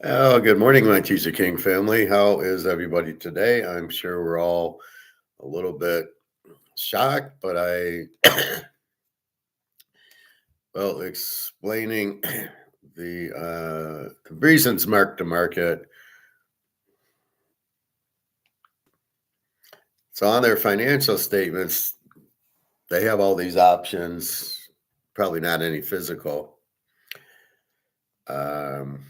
Oh, good morning, my Teaserking family. How is everybody today? I'm sure we're all a little bit shocked, but explaining the reasons mark to market. So on their financial statements, they have all these options, probably not any physical. Um,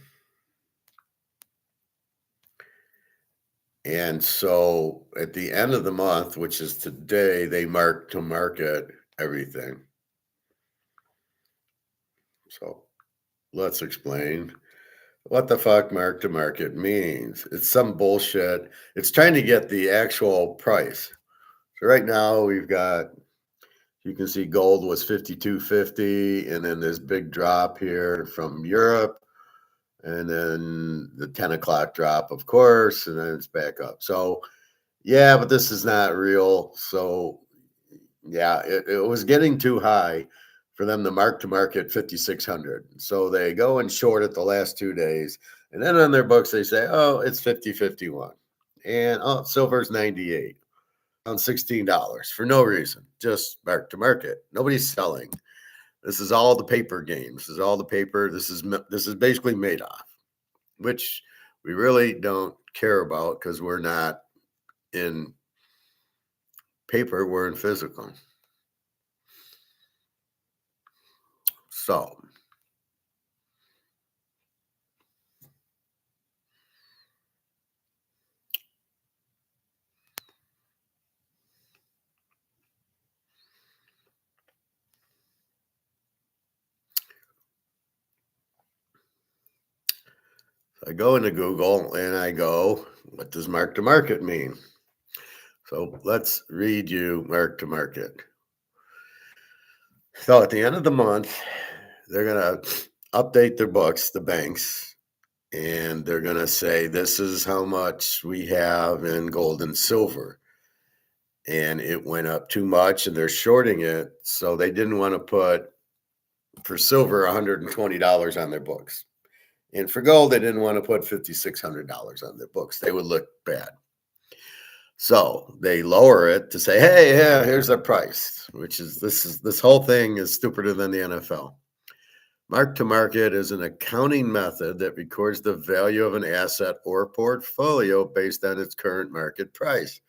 and so at the end of the month, which is today, they mark to market everything. So let's explain what the fuck mark to market means. It's some bullshit. It's trying to get the actual price. So right now we've got, you can see gold was 52.50, and then this big drop here from Europe, and then the 10 o'clock drop, of course, and then it's back up. So yeah, but this is not real. So yeah, it was getting too high for them to market 5,600. So they go and short it the last 2 days. And then on their books, they say, oh, it's 50.51. And oh, silver's 98 on $16 for no reason, just mark to market. Nobody's selling. This is all the paper games. This is all the paper. This is basically Madoff, which we really don't care about because we're not in paper, we're in physical. So I go into Google and I go, what does mark to market mean? So let's read you mark to market. So at the end of the month, they're going to update their books, the banks, and they're going to say, this is how much we have in gold and silver. And it went up too much and they're shorting it. So they didn't want to put for silver $120 on their books. And for gold, they didn't want to put $5,600 on their books. They would look bad. So they lower it to say, hey, yeah, here's our price, which is this whole thing is stupider than the NFL. Mark to market is an accounting method that records the value of an asset or portfolio based on its current market price.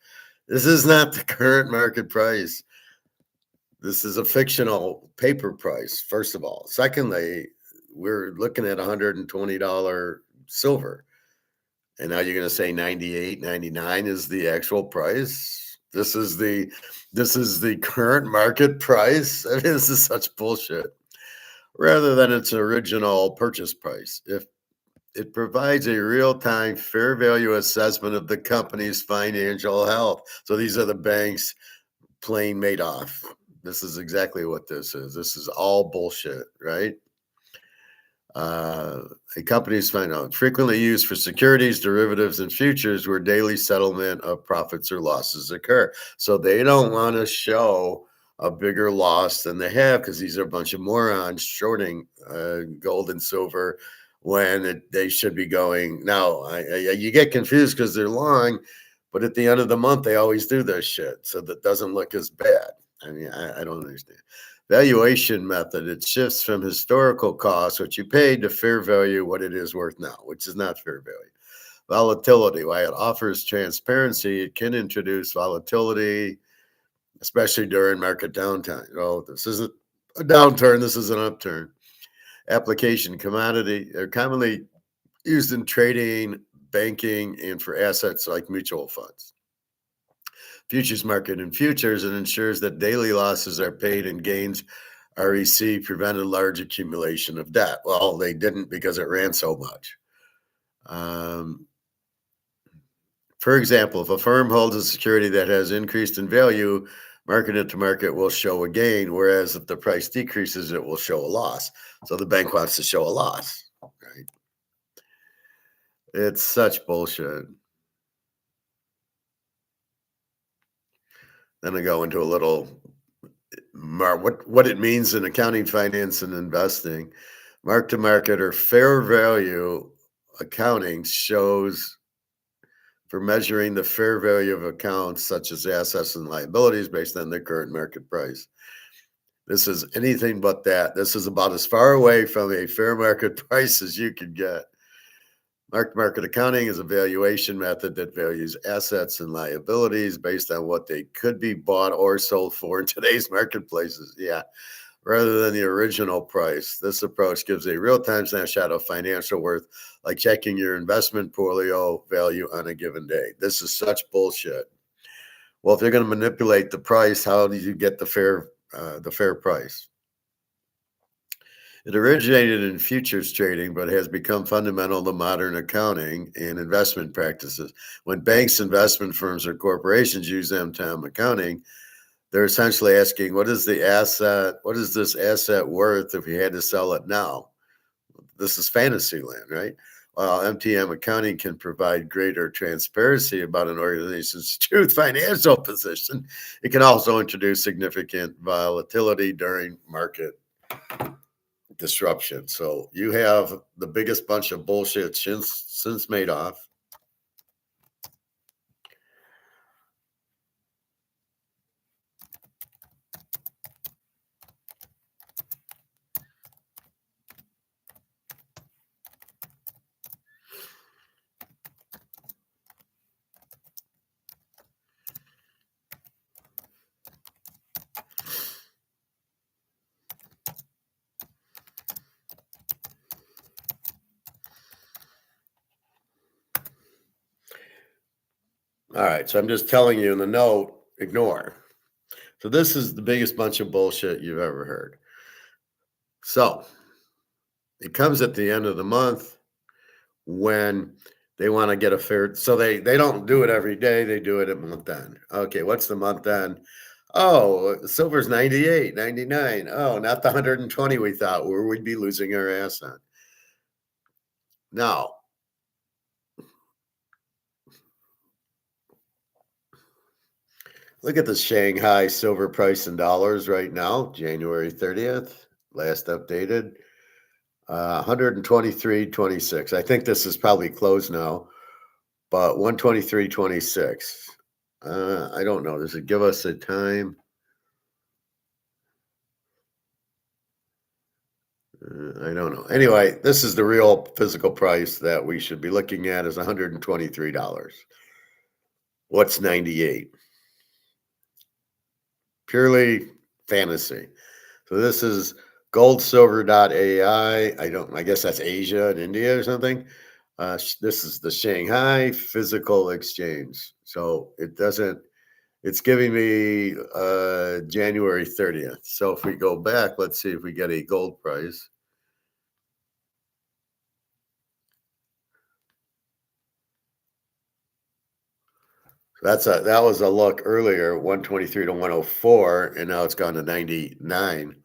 This is not the current market price. This is a fictional paper price, first of all. Secondly, we're looking at $120 silver. And now you're going to say 98, 99 is the actual price. This is the current market price. I mean, this is such bullshit. Rather than its original purchase price, if it provides a real-time fair value assessment of the company's financial health. So these are the banks playing Madoff. This is exactly what this is. This is all bullshit, right? A company's finance frequently used for securities, derivatives, and futures where daily settlement of profits or losses occur. So they don't want to show a bigger loss than they have because these are a bunch of morons shorting gold and silver when they should be going. Now, you get confused because they're long, but at the end of the month, they always do this shit. So that doesn't look as bad. I mean, I don't understand. Valuation method, it shifts from historical cost, what you paid, to fair value, what it is worth now, which is not fair value. Volatility, while it offers transparency, it can introduce volatility, especially during market downtime. Oh, this isn't a downturn, this is an upturn. Application, commodity, are commonly used in trading, banking, and for assets like mutual funds. Futures market and futures, and ensures that daily losses are paid and gains are received, prevented large accumulation of debt. Well, they didn't because it ran so much. Um, for example, if a firm holds a security that has increased in value, marking it to market will show a gain, whereas if the price decreases, it will show a loss. So the bank wants to show a loss, right? It's such bullshit. Then I go into a little what it means in accounting, finance, and investing. Mark to market or fair value accounting shows for measuring the fair value of accounts such as assets and liabilities based on their current market price. This is anything but that. This is about as far away from a fair market price as you can get. Mark-to-market accounting is a valuation method that values assets and liabilities based on what they could be bought or sold for in today's marketplaces. Yeah, rather than the original price. This approach gives a real-time snapshot of financial worth, like checking your investment portfolio value on a given day. This is such bullshit. Well, if you're going to manipulate the price, how do you get the fair price? It originated in futures trading, but has become fundamental to modern accounting and investment practices. When banks, investment firms, or corporations use MTM accounting, they're essentially asking, what is this asset worth if we had to sell it now? This is fantasy land, right? While MTM accounting can provide greater transparency about an organization's true financial position, it can also introduce significant volatility during market disruption. So you have the biggest bunch of bullshit since Madoff. All right, so I'm just telling you in the note, ignore. So this is the biggest bunch of bullshit you've ever heard. So it comes at the end of the month when they want to get a fair. So they don't do it every day. They do it at month end. Okay, what's the month end? Oh, silver's 98, 99. Oh, not the 120 we thought, where we'd be losing our ass on. Now, look at the Shanghai silver price in dollars right now, January 30th, last updated, 123.26. I think this is probably closed now, but 123.26. I don't know. Does it give us a time? I don't know. Anyway, this is the real physical price that we should be looking at is $123. What's 98? Purely fantasy. So this is goldsilver.ai. I guess that's Asia and India or something. This is the Shanghai Physical Exchange. So it's giving me January 30th. So if we go back, let's see if we get a gold price. That was a look earlier, 123 to 104, and now it's gone to 99.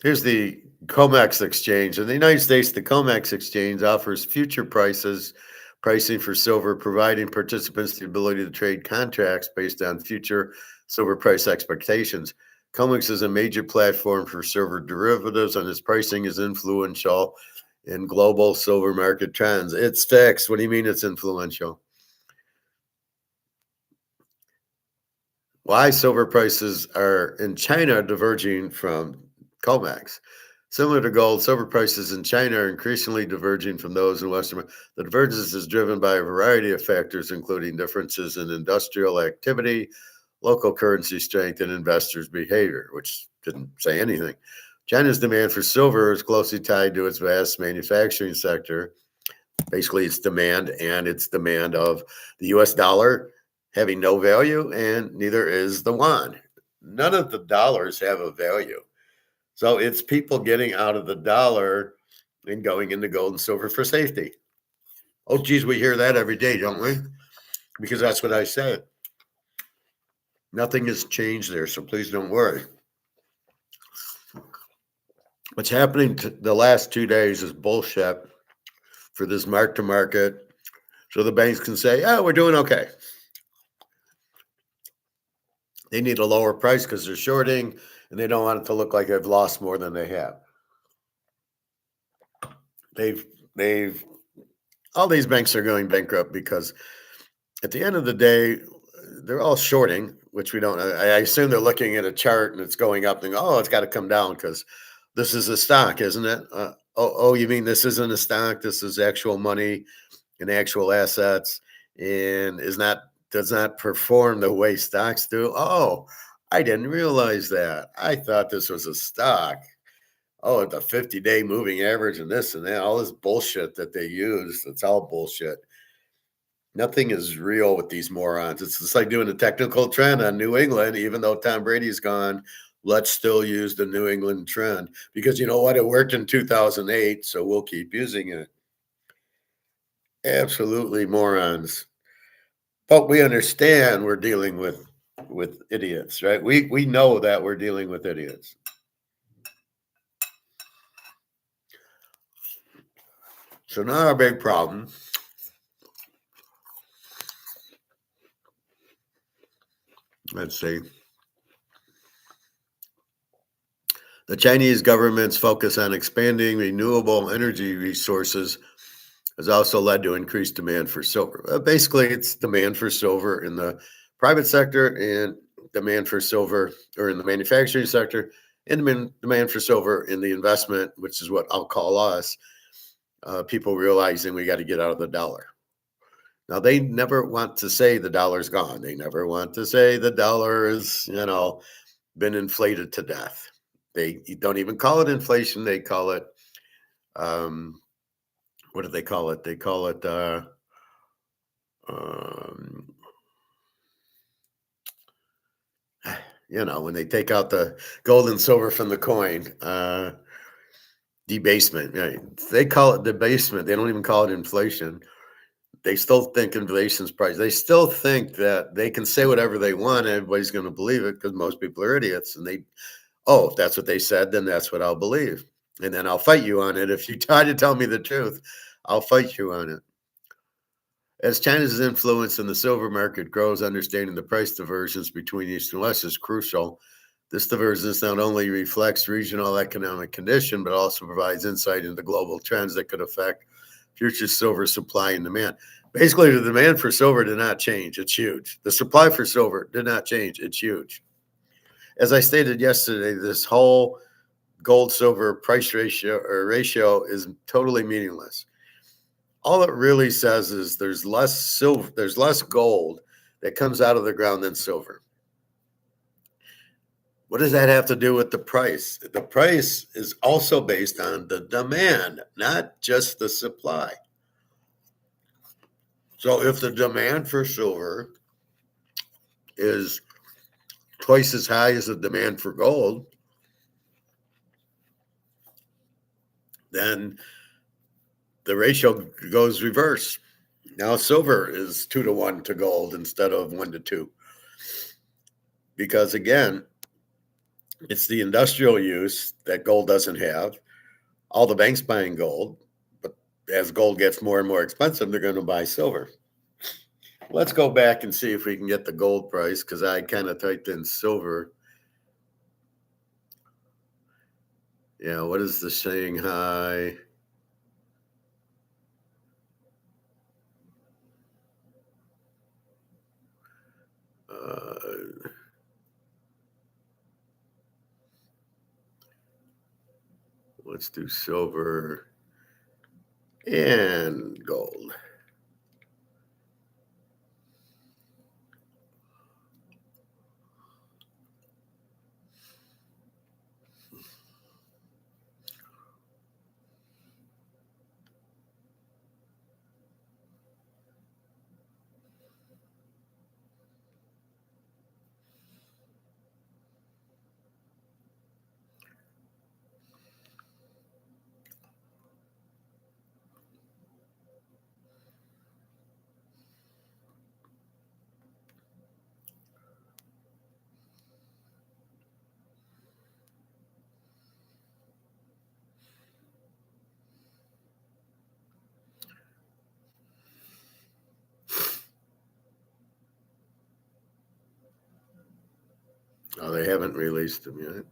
Here's the COMEX exchange. In the United States, the COMEX exchange offers future pricing for silver, providing participants the ability to trade contracts based on future silver price expectations. COMEX is a major platform for silver derivatives, and its pricing is influential in global silver market trends. It's fixed. What do you mean it's influential? Why silver prices are in China diverging from COMEX. Similar to gold, silver prices in China are increasingly diverging from those in Western. The divergence is driven by a variety of factors, including differences in industrial activity, local currency strength, and investors' behavior, which didn't say anything. China's demand for silver is closely tied to its vast manufacturing sector. Basically, its demand of the US dollar having no value, and neither is the yuan. None of the dollars have a value. So it's people getting out of the dollar and going into gold and silver for safety. Oh, geez, we hear that every day, don't we? Because that's what I said. Nothing has changed there, so please don't worry. What's happening the last 2 days is bullshit for this mark to market So the banks can say, "Yeah, we're doing okay." They need a lower price because they're shorting, and they don't want it to look like they've lost more than they have. They've they've all these banks are going bankrupt because at the end of the day, they're all shorting, which we don't. I assume they're looking at a chart and it's going up, and oh, it's got to come down because this is a stock, isn't it? Oh, you mean this isn't a stock? This is actual money and actual assets, and is not does not perform the way stocks do. Oh, I didn't realize that. I thought this was a stock. Oh, the 50-day moving average and this and that, all this bullshit that they use. It's all bullshit. Nothing is real with these morons. It's just like doing a technical trend on New England, even though Tom Brady's gone. Let's still use the New England trend because you know what? It worked in 2008, so we'll keep using it. Absolutely morons. But we understand we're dealing with idiots, right? We know that we're dealing with idiots. So now our big problem. Let's see. The Chinese government's focus on expanding renewable energy resources has also led to increased demand for silver. Basically, it's demand for silver in the private sector and demand for silver or in the manufacturing sector and demand for silver in the investment, which is what I'll call us, people realizing we got to get out of the dollar. Now, they never want to say the dollar's gone. They never want to say the dollar is, been inflated to death. They don't even call it inflation. They call it, what do they call it? They call it, um, when they take out the gold and silver from the coin, debasement. Right? They call it debasement. They don't even call it inflation. They still think inflation's price. They still think that they can say whatever they want. And everybody's going to believe it because most people are idiots. And if that's what they said, then that's what I'll believe. And then I'll fight you on it. If you try to tell me the truth, I'll fight you on it. As China's influence in the silver market grows, understanding the price divergence between East and West is crucial. This divergence not only reflects regional economic condition, but also provides insight into global trends that could affect future silver supply and demand. Basically, the demand for silver did not change. It's huge. The supply for silver did not change. It's huge. As I stated yesterday, this whole gold silver price ratio is totally meaningless. All it really says is there's less gold that comes out of the ground than silver. What does that have to do with the price? The price is also based on the demand, not just the supply. So if the demand for silver is twice as high as the demand for gold, then the ratio goes reverse. Now silver is 2-to-1 to gold instead of 1-to-2. Because again, it's the industrial use that gold doesn't have. All the banks buying gold, but as gold gets more and more expensive, they're going to buy silver. Let's go back and see if we can get the gold price because I kind of typed in silver. Yeah, what is the Shanghai? Let's do silver and gold. Oh, they haven't released them yet.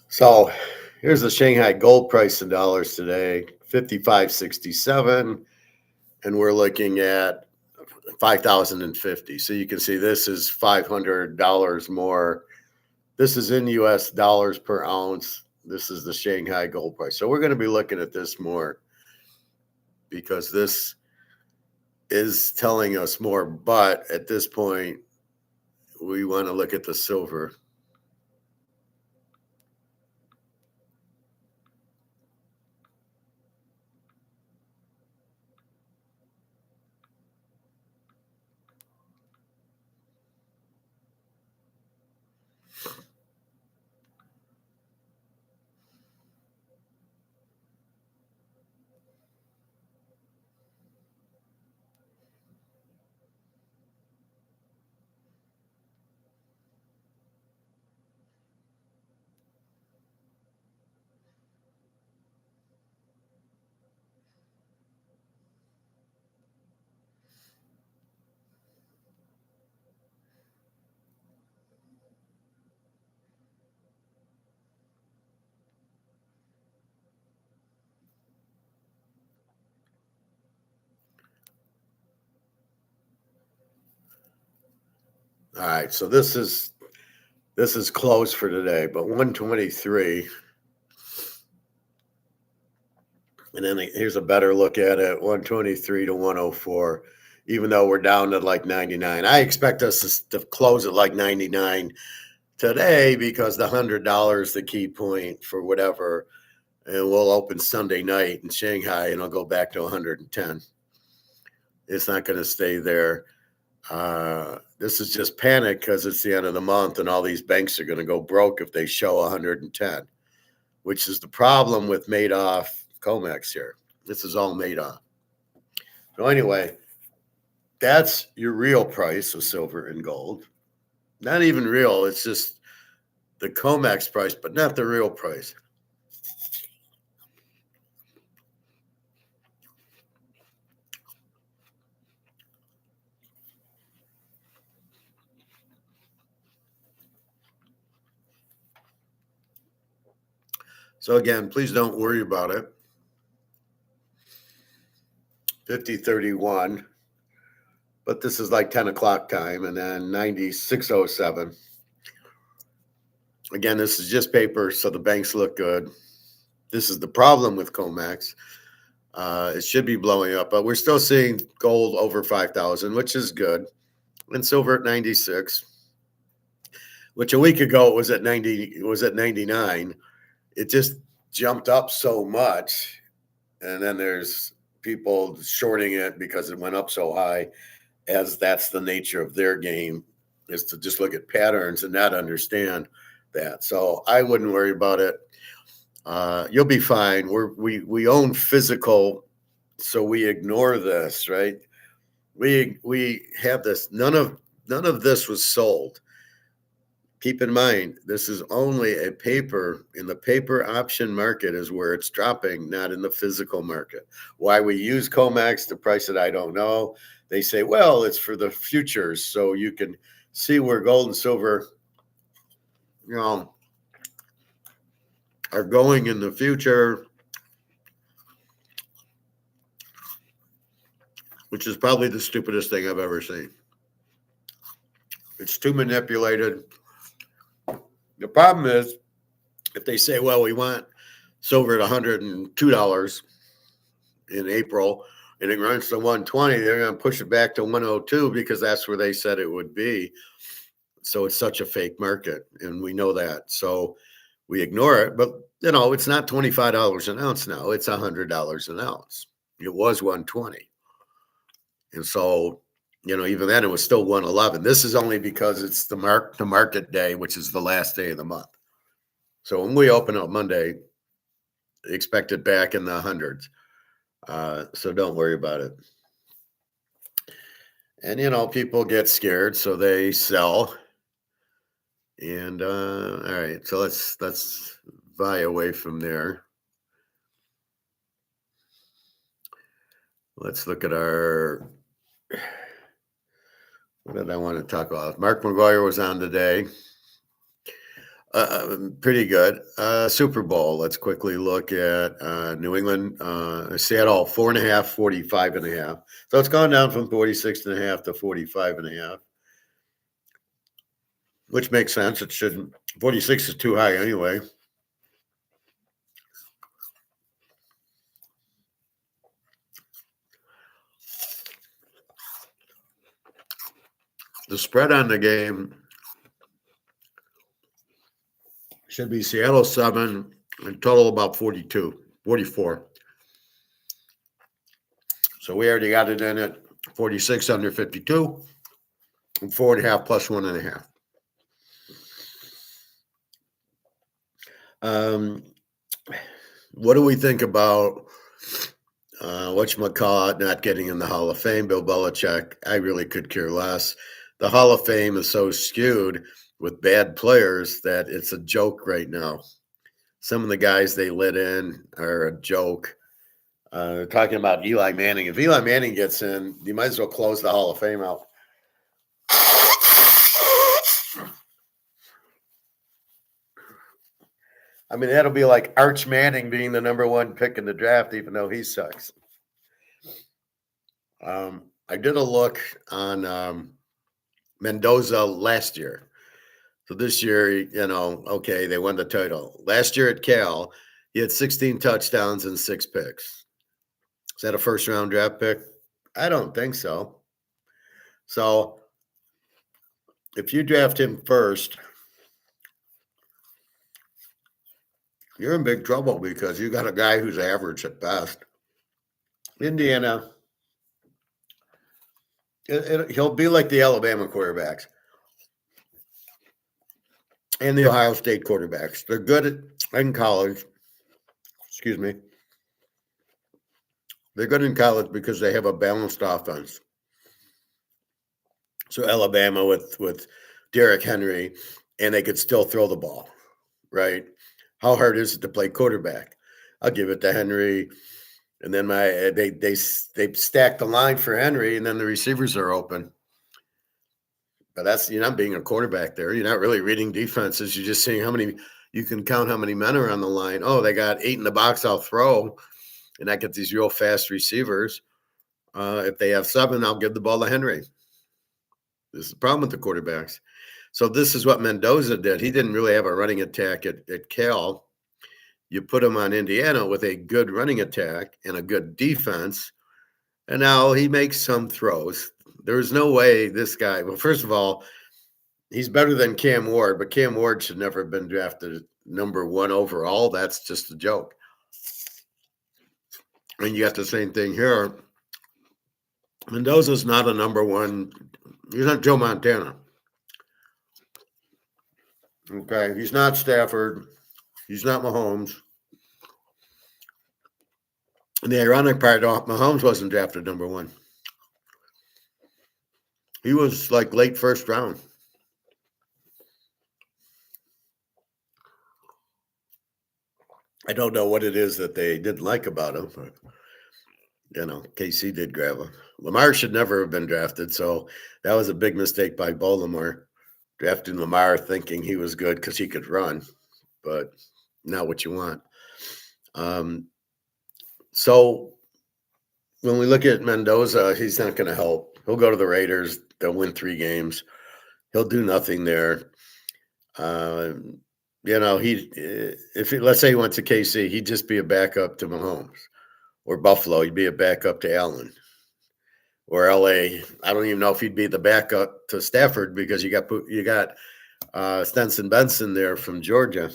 So here's the Shanghai gold price in dollars today, 55.67, and we're looking at 5,050. So you can see this is $500 more. This is in US dollars per ounce. This is the Shanghai gold price. So we're going to be looking at this more because this is telling us more. But at this point, we want to look at the silver. All right, so this is close for today, but 123. And then here's a better look at it, 123 to 104, even though we're down to like 99. I expect us to close at like 99 today because the $100, the key point for whatever, and we'll open Sunday night in Shanghai and it'll go back to 110. It's not going to stay there. This is just panic because it's the end of the month and all these banks are going to go broke if they show 110, which is the problem with Madoff Comex here. This is all Madoff. So anyway, that's your real price of silver and gold. Not even real. It's just the COMEX price, but not the real price. So again, please don't worry about it. 5031, but this is like 10 o'clock time, and then 9607. Again, this is just paper, so the banks look good. This is the problem with COMEX. It should be blowing up, but we're still seeing gold over 5,000, which is good, and silver at 96, which a week ago it was at 90. It was at 99. It just jumped up so much, and then there's people shorting it because it went up so high, as that's the nature of their game, is to just look at patterns and not understand that. So I wouldn't worry about it. You'll be fine. We own physical, so we ignore this, right? We have this. None of this was sold. Keep in mind, this is only a paper. In the paper option market is where it's dropping, not in the physical market. Why we use COMEX to price it, I don't know. They say, well, it's for the futures, so you can see where gold and silver, are going in the future, which is probably the stupidest thing I've ever seen. It's too manipulated. The problem is, if they say, well, we want silver at $102 in April and it runs to 120, they're going to push it back to 102 because that's where they said it would be. So it's such a fake market, and we know that. So we ignore it. But, it's not $25 an ounce now. It's $100 an ounce. It was 120. And so, even then it was still 111. This is only because it's the market day, which is the last day of the month. So when we open up Monday, expect it back in the hundreds. So don't worry about it. And people get scared, so they sell. And all right, so let's vie away from there. Let's look at our. What did I want to talk about? Mark McGuire was on today. Pretty good. Super Bowl. Let's quickly look at New England, Seattle, 4.5, 45.5. So it's gone down from 46.5 to 45.5, which makes sense. It shouldn't. 46 is too high anyway. The spread on the game should be Seattle 7 and total about 42, 44. So we already got it in at 46 under 52 and 4.5 plus 1.5. What do we think about whatchamacallit not getting in the Hall of Fame? Bill Belichick, I really could care less. The Hall of Fame is so skewed with bad players that it's a joke right now. Some of the guys they let in are a joke. Talking about Eli Manning. If Eli Manning gets in, you might as well close the Hall of Fame out. I mean, that'll be like Arch Manning being the number one pick in the draft, even though he sucks. I did a look on Mendoza last year. So this year, okay, they won the title. Last year at Cal, he had 16 touchdowns and 6 picks. Is that a first-round draft pick? I don't think so. So if you draft him first, you're in big trouble because you got a guy who's average at best. Indiana, he'll be like the Alabama quarterbacks and the Ohio State quarterbacks. They're good in college. Excuse me. They're good in college because they have a balanced offense. So Alabama with Derrick Henry, and they could still throw the ball, right? How hard is it to play quarterback? I'll give it to Henry, and then they stack the line for Henry, and then the receivers are open. But you're not being a quarterback there. You're not really reading defenses. You're just seeing you can count how many men are on the line. Oh, they got 8 in the box, I'll throw. And I get these real fast receivers. If they have 7, I'll give the ball to Henry. This is the problem with the quarterbacks. So this is what Mendoza did. He didn't really have a running attack at Cal. You put him on Indiana with a good running attack and a good defense, and now he makes some throws. There's no way this guy – well, first of all, he's better than Cam Ward, but Cam Ward should never have been drafted number 1 overall. That's just a joke. And you got the same thing here. Mendoza's not a number 1. He's not Joe Montana. Okay, he's not Stafford. He's not Mahomes. And the ironic part, Mahomes wasn't drafted number 1. He was like late first round. I don't know what it is that they didn't like about him, but KC did grab him. Lamar should never have been drafted, so that was a big mistake by Baltimore, drafting Lamar thinking he was good because he could run, but not what you want. So when we look at Mendoza, he's not going to help. He'll go to the Raiders. They'll win 3 games. He'll do nothing there. Let's say he went to KC, he'd just be a backup to Mahomes. Or Buffalo, he'd be a backup to Allen. Or LA, I don't even know if he'd be the backup to Stafford because you got Stenson Benson there from Georgia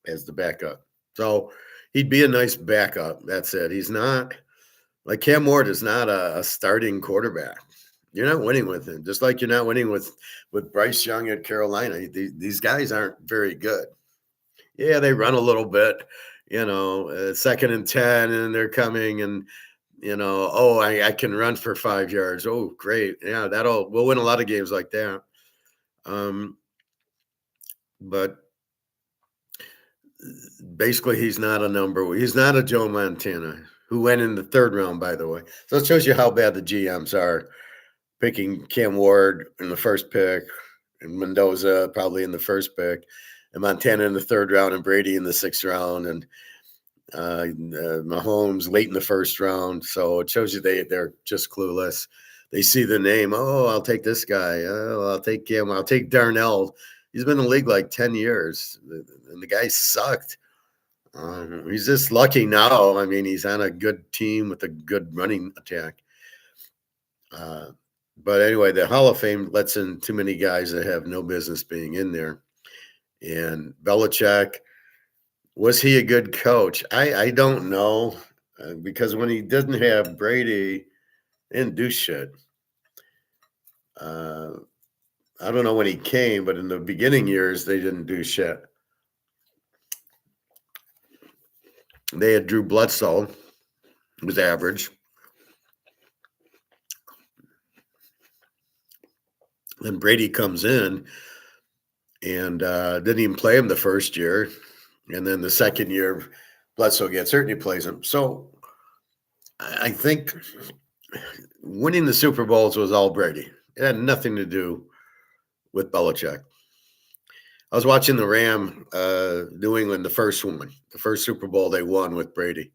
as the backup. So he'd be a nice backup. That's it. He's not like Cam Ward is not a starting quarterback. You're not winning with him, just like you're not winning with Bryce Young at Carolina. These guys aren't very good. Yeah, they run a little bit. second and 10, and they're coming, and oh, I can run for 5 yards. Oh, great. Yeah, we'll win a lot of games like that. But basically, he's not a number. He's not a Joe Montana, who went in the third round, by the way. So it shows you how bad the GMs are, picking Cam Ward in the first pick, and Mendoza probably in the first pick, and Montana in the third round, and Brady in the sixth round, and Mahomes late in the first round. So it shows you they're just clueless. They see the name. Oh, I'll take this guy. Oh, I'll take him. I'll take Darnell. He's been in the league like 10 years, and the guy sucked. He's just lucky now. I mean, he's on a good team with a good running attack. But anyway, the Hall of Fame lets in too many guys that have no business being in there. And Belichick, was he a good coach? I don't know, because when he didn't have Brady, he didn't do shit. I don't know when he came, but in the beginning years, they didn't do shit. They had Drew Bledsoe, who was average. Then Brady comes in and didn't even play him the first year. And then the second year, Bledsoe gets hurt and he plays him. So I think winning the Super Bowls was all Brady. It had nothing to do with Belichick. I was watching the New England, the first Super Bowl they won with Brady.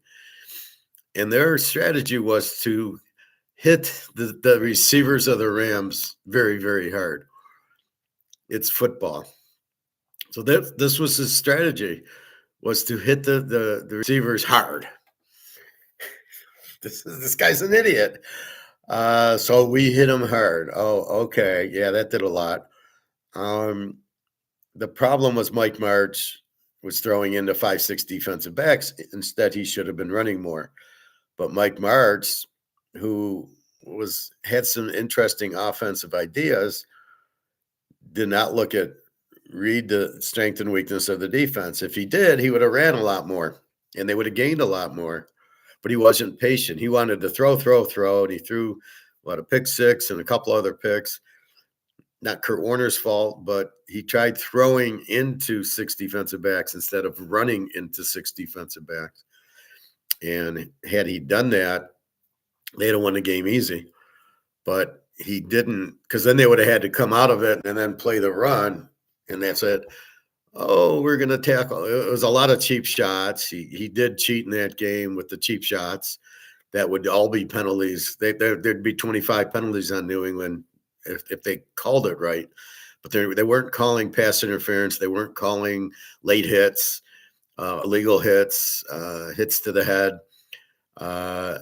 And their strategy was to hit the receivers of the Rams very, very hard. It's football. So this was his strategy, was to hit the receivers hard. This guy's an idiot. So we hit him hard. Oh, okay. Yeah, that did a lot. The problem was Mike Martz was throwing into 5-6 defensive backs. Instead, he should have been running more. But Mike Martz, who had some interesting offensive ideas, did not read the strength and weakness of the defense. If he did, he would have ran a lot more, and they would have gained a lot more. But he wasn't patient. He wanted to throw, and he threw a pick six and a couple other picks. Not Kurt Warner's fault, but he tried throwing into 6 defensive backs instead of running into 6 defensive backs. And had he done that, they'd have won the game easy. But he didn't, because then they would have had to come out of it and then play the run, and that's it. Oh, we're going to tackle. It was a lot of cheap shots. He did cheat in that game with the cheap shots. That would all be penalties. There'd be 25 penalties on New England if they called it right. But they weren't calling pass interference. They weren't calling late hits, illegal hits, hits to the head.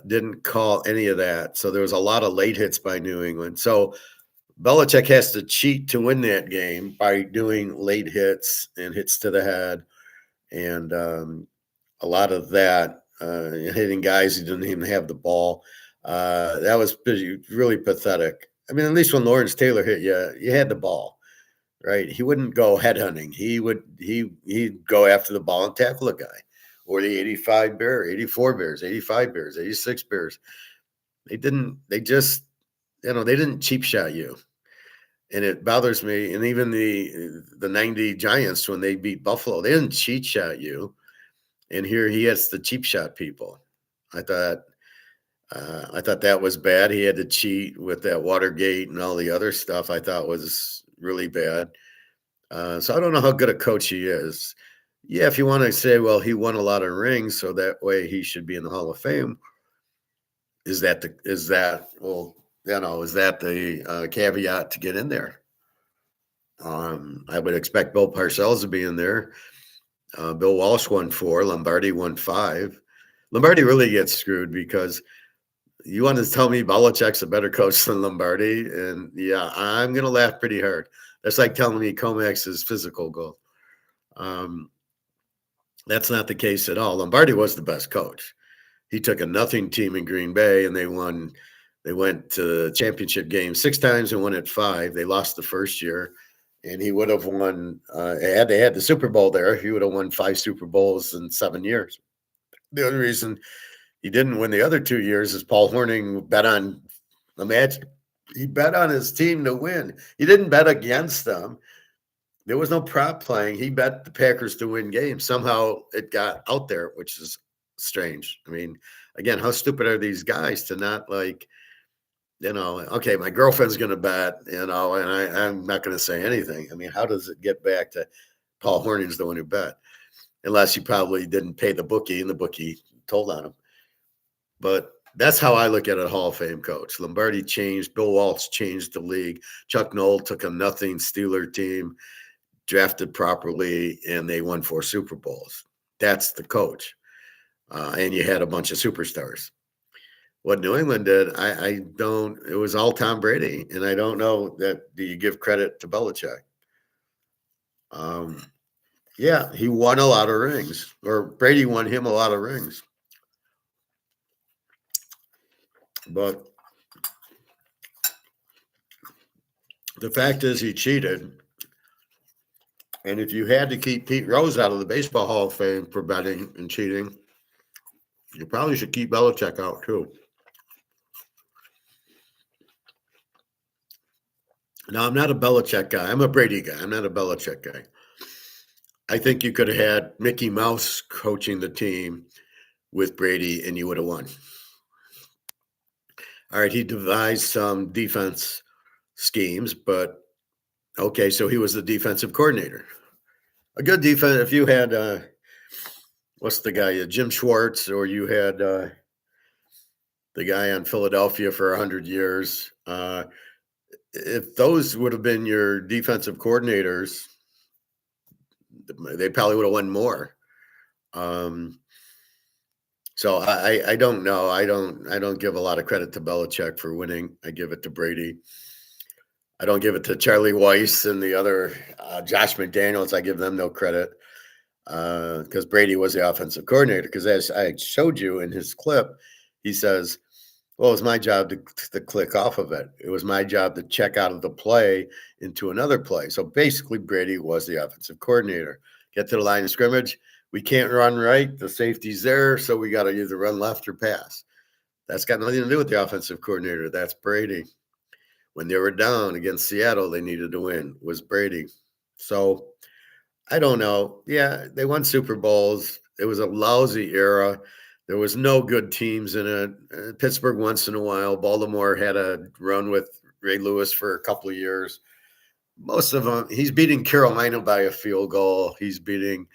Didn't call any of that. So there was a lot of late hits by New England. So Belichick has to cheat to win that game by doing late hits and hits to the head. And a lot of that, hitting guys who didn't even have the ball. That was really pathetic. I mean, at least when Lawrence Taylor hit you, you had the ball, right? He wouldn't go headhunting. He'd go after the ball and tackle a guy. Or the 85 Bears, 84 Bears, 85 Bears, 86 Bears. They didn't cheap shot you. And it bothers me. And even the 90 Giants, when they beat Buffalo, they didn't cheat shot you. And here he has the cheap shot people. I thought that was bad. He had to cheat with that Watergate and all the other stuff. I thought was really bad. So I don't know how good a coach he is. Yeah, if you want to say, well, he won a lot of rings, so that way he should be in the Hall of Fame. Is that the caveat to get in there? I would expect Bill Parcells to be in there. Bill Walsh won 4. Lombardi won 5. Lombardi really gets screwed because you want to tell me Belichick's a better coach than Lombardi, and yeah, I'm going to laugh pretty hard. That's like telling me Comax is physical goal. That's not the case at all. Lombardi was the best coach. He took a nothing team in Green Bay, and they won. They went to the championship game 6 times and won it 5. They lost the first year, and he would have won. Had they had the Super Bowl there, he would have won 5 Super Bowls in 7 years. The only reason he didn't win the other 2 years is Paul Hornung bet on the match. He bet on his team to win. He didn't bet against them. There was no prop playing. He bet the Packers to win games. Somehow it got out there, which is strange. I mean, again, how stupid are these guys to not like, okay, my girlfriend's going to bet, and I'm not going to say anything. I mean, how does it get back to Paul Hornung's the one who bet? Unless you probably didn't pay the bookie and the bookie told on him. But that's how I look at a Hall of Fame coach. Lombardi changed. Bill Walsh changed the league. Chuck Noll took a nothing Steeler team, drafted properly, and they won 4 Super Bowls. That's the coach. And you had a bunch of superstars. What New England did, I don't, it was all Tom Brady. And I don't know that, do you give credit to Belichick? Yeah, he won a lot of rings, or Brady won him a lot of rings. But the fact is he cheated. And if you had to keep Pete Rose out of the Baseball Hall of Fame for betting and cheating, you probably should keep Belichick out too. Now, I'm not a Belichick guy. I'm a Brady guy. I'm not a Belichick guy. I think you could have had Mickey Mouse coaching the team with Brady and you would have won. All right, he devised some defense schemes, but okay, so he was the defensive coordinator. A good defense, if you had, what's the guy, Jim Schwartz, or you had the guy on Philadelphia for 100 years, if those would have been your defensive coordinators, they probably would have won more. So I don't know. I don't give a lot of credit to Belichick for winning. I give it to Brady. I don't give it to Charlie Weiss and the other Josh McDaniels. I give them no credit because Brady was the offensive coordinator. Because as I showed you in his clip, he says, well, it was my job to click off of it. It was my job to check out of the play into another play. So basically, Brady was the offensive coordinator. Get to the line of scrimmage. We can't run right. The safety's there, so we got to either run left or pass. That's got nothing to do with the offensive coordinator. That's Brady. When they were down against Seattle, they needed to win. It was Brady. So I don't know. Yeah, they won Super Bowls. It was a lousy era. There was no good teams in it. Pittsburgh once in a while. Baltimore had a run with Ray Lewis for a couple of years. Most of them, he's beating Carolina by a field goal. He's beating,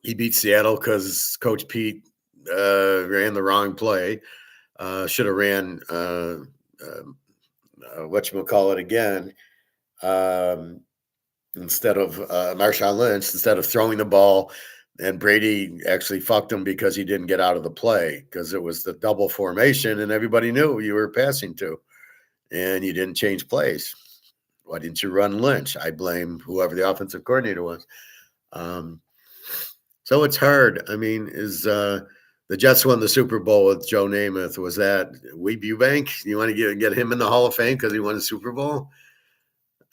he beat Seattle because Coach Pete ran the wrong play. Should have ran whatchamacallit again. Instead of Marshawn Lynch, instead of throwing the ball, and Brady actually fucked him because he didn't get out of the play because it was the double formation and everybody knew you were passing to, and you didn't change plays. Why didn't you run Lynch? I blame whoever the offensive coordinator was. So it's hard. I mean, the Jets won the Super Bowl with Joe Namath. Was that Weeb Eubank? You want to get him in the Hall of Fame because he won the Super Bowl?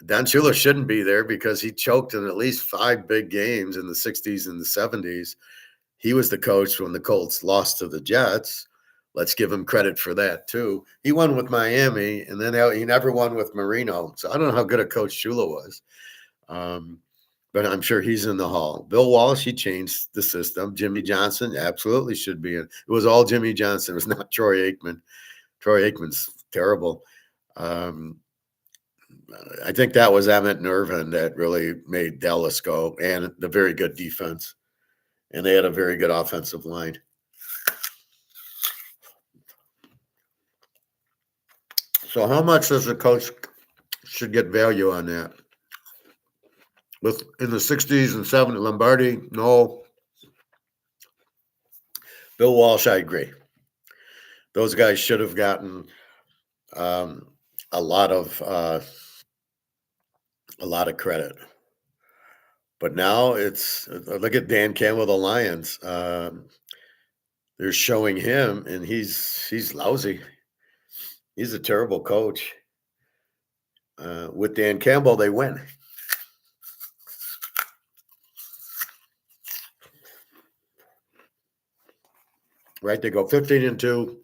Don Shula shouldn't be there because he choked in at least 5 big games in the 60s and the 70s. He was the coach when the Colts lost to the Jets. Let's give him credit for that, too. He won with Miami, and then he never won with Marino. So I don't know how good a coach Shula was. But I'm sure he's in the Hall. Bill Walsh, he changed the system. Jimmy Johnson absolutely should be in. It was all Jimmy Johnson. It was not Troy Aikman. Troy Aikman's terrible. I think that was Emmett and Irvin that really made Dallas go, and the very good defense. And they had a very good offensive line. So how much does a coach should get value on that? In the 60s and 70s, Lombardi, no. Bill Walsh, I agree. Those guys should have gotten a lot of credit. But now look at Dan Campbell, the Lions. They're showing him, and he's lousy. He's a terrible coach. with Dan Campbell, they win. Right? They go 15-2.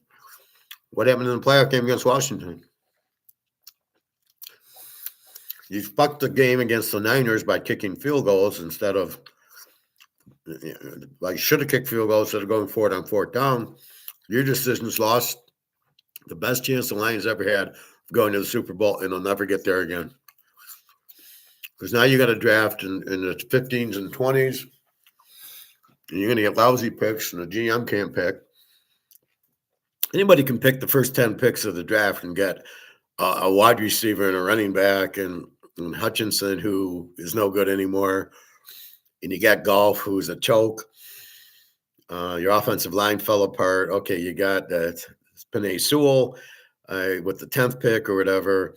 What happened in the playoff game against Washington? You fucked the game against the Niners by kicking field goals instead of, like, should have kicked field goals instead of going for it on fourth down. Your decisions lost the best chance the Lions ever had of going to the Super Bowl, and they'll never get there again. Because now you got to draft in the 15s and 20s, and you're going to get lousy picks, and the GM can't pick. Anybody can pick the first 10 picks of the draft and get a wide receiver and a running back and Hutchinson, who is no good anymore. And you got Golf, who's a choke. Your offensive line fell apart. Okay, you got Penei Sewell with the 10th pick or whatever.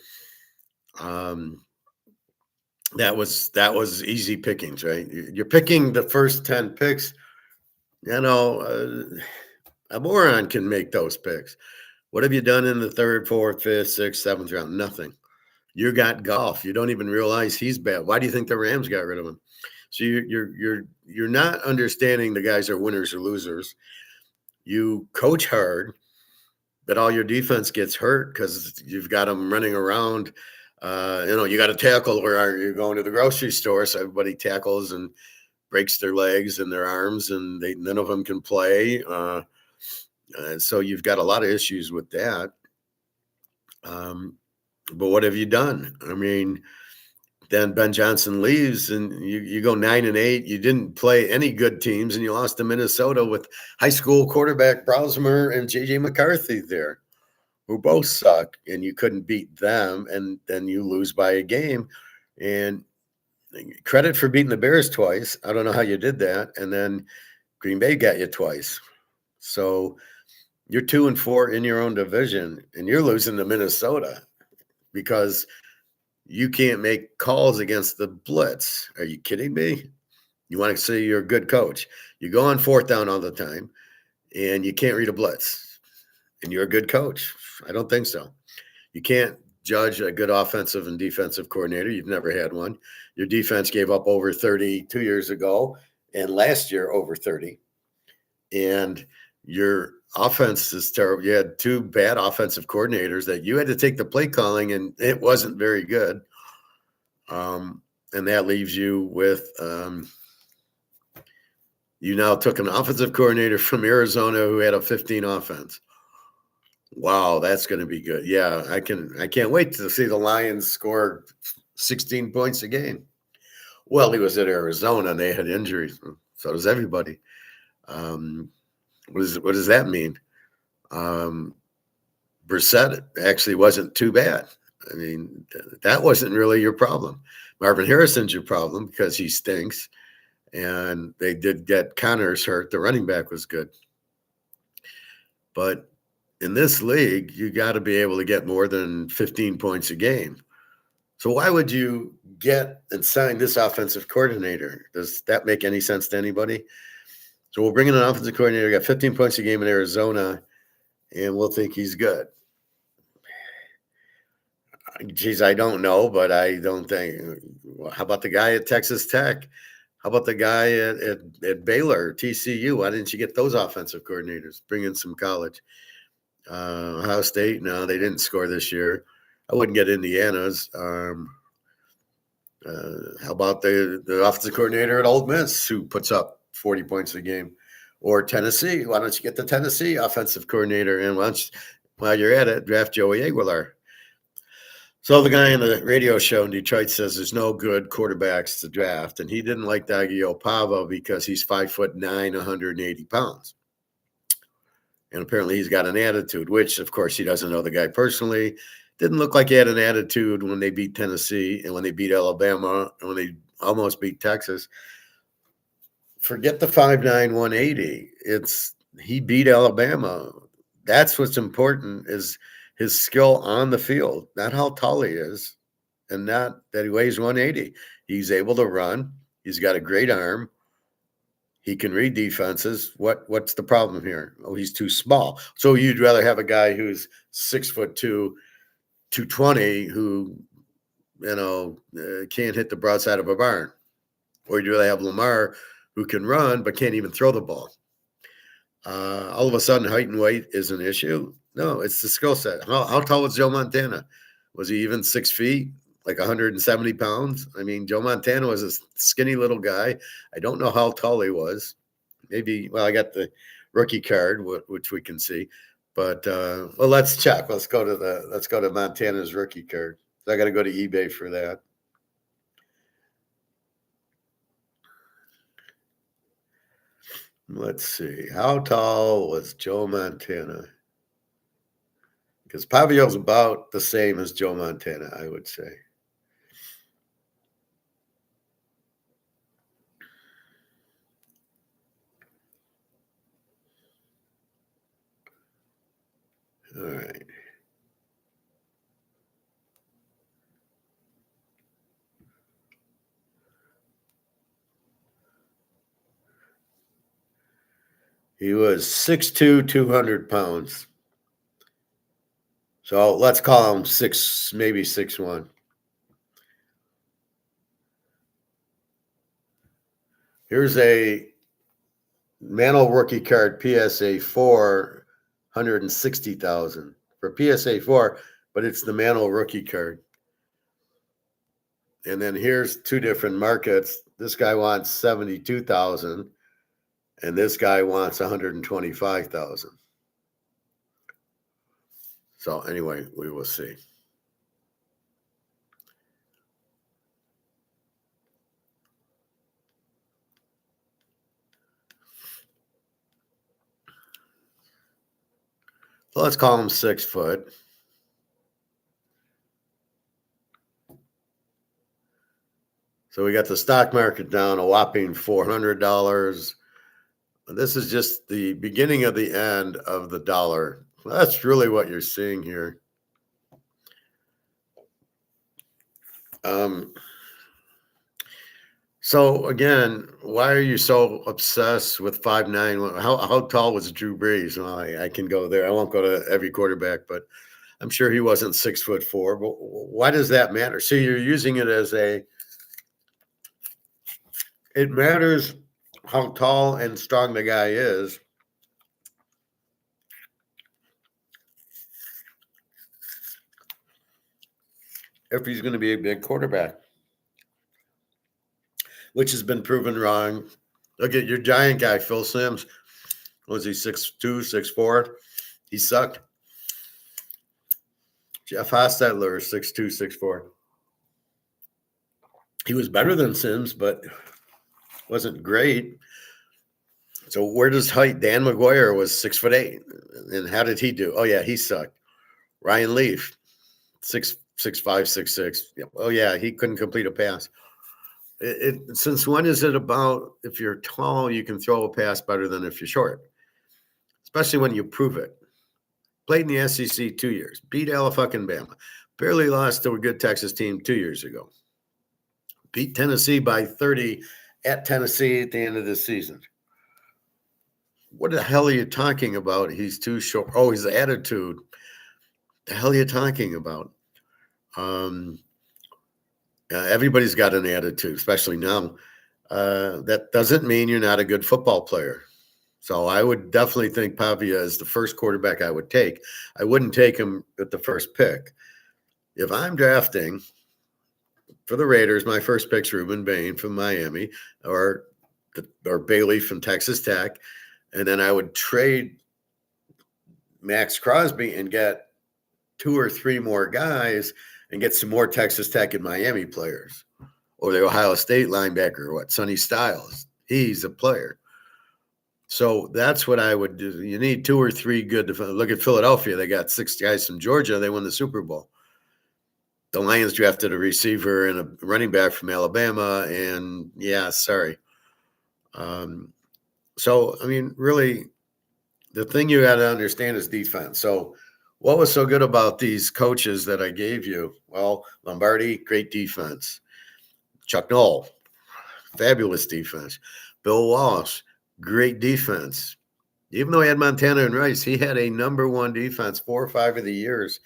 That was easy pickings, right? You're picking the first 10 picks. A moron can make those picks. What have you done in the 3rd, 4th, 5th, 6th, 7th round? Nothing. You got Golf. You don't even realize he's bad. Why do you think the Rams got rid of him? So you're not understanding the guys are winners or losers. You coach hard, but all your defense gets hurt because you've got them running around. You got to tackle where you're going to the grocery store, so everybody tackles and breaks their legs and their arms, and none of them can play. So you've got a lot of issues with that. But what have you done? I mean, then Ben Johnson leaves, and you go 9-8. You didn't play any good teams, and you lost to Minnesota with high school quarterback Browsmer and J.J. McCarthy there, who both suck, and you couldn't beat them, and then you lose by a game. And credit for beating the Bears twice. I don't know how you did that. And then Green Bay got you twice. So you're 2-4 in your own division, and you're losing to Minnesota because you can't make calls against the blitz. Are you kidding me? You want to say you're a good coach. You go on 4th down all the time, and you can't read a blitz, and you're a good coach. I don't think so. You can't judge a good offensive and defensive coordinator. You've never had one. Your defense gave up over 30 2 years ago, and last year over 30. And your offense is terrible. You had 2 bad offensive coordinators that you had to take the play calling, and it wasn't very good. And that leaves you with you now took an offensive coordinator from Arizona who had a 15 offense. Wow, that's going to be good. Yeah, I can't wait to see the Lions score 16 points a game. Well, he was at Arizona and they had injuries. So does everybody. What does that mean? Brissett actually wasn't too bad. I mean, that wasn't really your problem. Marvin Harrison's your problem because he stinks. And they did get Connors hurt. The running back was good. But in this league, you got to be able to get more than 15 points a game. So why would you get and sign this offensive coordinator? Does that make any sense to anybody? So we'll bring in an offensive coordinator, got 15 points a game in Arizona, and we'll think he's good. Geez, I don't know, but I don't think. How about the guy at Texas Tech? How about the guy at Baylor, TCU? Why didn't you get those offensive coordinators? Bring in some college. Ohio State, no, they didn't score this year. I wouldn't get Indiana's. How about the offensive coordinator at Ole Miss who puts up 40 points a game? Or Tennessee? Why don't you get the Tennessee offensive coordinator? And while you're at it, draft Joey Aguilar. So the guy on the radio show in Detroit says there's no good quarterbacks to draft, and he didn't like Tagovailoa because he's 5'9", 180 pounds. And apparently he's got an attitude, which, of course, he doesn't know the guy personally. Didn't look like he had an attitude when they beat Tennessee and when they beat Alabama and when they almost beat Texas. Forget the 5'9", 180. He beat Alabama. That's what's important is his skill on the field, not how tall he is and not that he weighs 180. He's able to run. He's got a great arm. He can read defenses. What's the problem here? Oh, he's too small. So you'd rather have a guy who's 6'2", 220, who can't hit the broadside of a barn? Or do they have Lamar who can run but can't even throw the ball? All of a sudden, height and weight is an issue. No, it's the skill set. How tall was Joe Montana? Was he even 6 feet, like 170 pounds? I mean, Joe Montana was a skinny little guy. I don't know how tall he was. Maybe, well, I got the rookie card, which we can see. But well, let's check. Let's go to Montana's rookie card. So I got to go to eBay for that. Let's see. How tall was Joe Montana? Because Pavio's about the same as Joe Montana, I would say. All right. He was 6'2", 200 pounds. So let's call him maybe 6'1". Here's a Mantle rookie card, PSA 4, 160,000 for PSA 4, but it's the Mantle rookie card. And then here's two different markets. This guy wants 72,000, and this guy wants 125,000. So anyway, we will see. So let's call him 6 foot. So we got the stock market down a whopping $400. This is just the beginning of the end of the dollar. That's really what you're seeing here. So again, why are you so obsessed with 5'9"? How tall was Drew Brees? Well, I can go there. I won't go to every quarterback, but I'm sure he wasn't 6'4". But why does that matter? So you're using it as it matters how tall and strong the guy is. If he's going to be a big quarterback, which has been proven wrong. Look at your giant guy, Phil Simms. Was he 6'2", 6'4"? He sucked. Jeff Hostetler, 6'2", 6'4". He was better than Simms, but wasn't great. So where does height? Dan McGuire was 6'8", and how did he do? Oh yeah, he sucked. Ryan Leaf, 6'5", 6'6". Oh yeah, he couldn't complete a pass. Since when is it about if you're tall, you can throw a pass better than if you're short? Especially when you prove it. Played in the SEC 2 years, beat Alabama, barely lost to a good Texas team 2 years ago. Beat Tennessee by 30 at Tennessee at the end of the season. What the hell are you talking about? He's too short. Oh, his attitude. The hell are you talking about? Everybody's got an attitude, especially now. That doesn't mean you're not a good football player. So I would definitely think Pavia is the first quarterback I would take. I wouldn't take him at the first pick. If I'm drafting for the Raiders, my first pick's Ruben Bain from Miami or Bailey from Texas Tech. And then I would trade Max Crosby and get 2 or 3 more guys and get some more Texas Tech and Miami players. Or the Ohio State linebacker, Sonny Styles. He's a player. So that's what I would do. You need 2 or 3 good defenders. Look at Philadelphia. They got 6 guys from Georgia. They won the Super Bowl. The Lions drafted a receiver and a running back from Alabama. And yeah, sorry. So, I mean, really, the thing you got to understand is defense. So what was so good about these coaches that I gave you? Well, Lombardi, great defense. Chuck Noll, fabulous defense. Bill Walsh, great defense. Even though he had Montana and Rice, he had a number 1 defense 4 or 5 of the years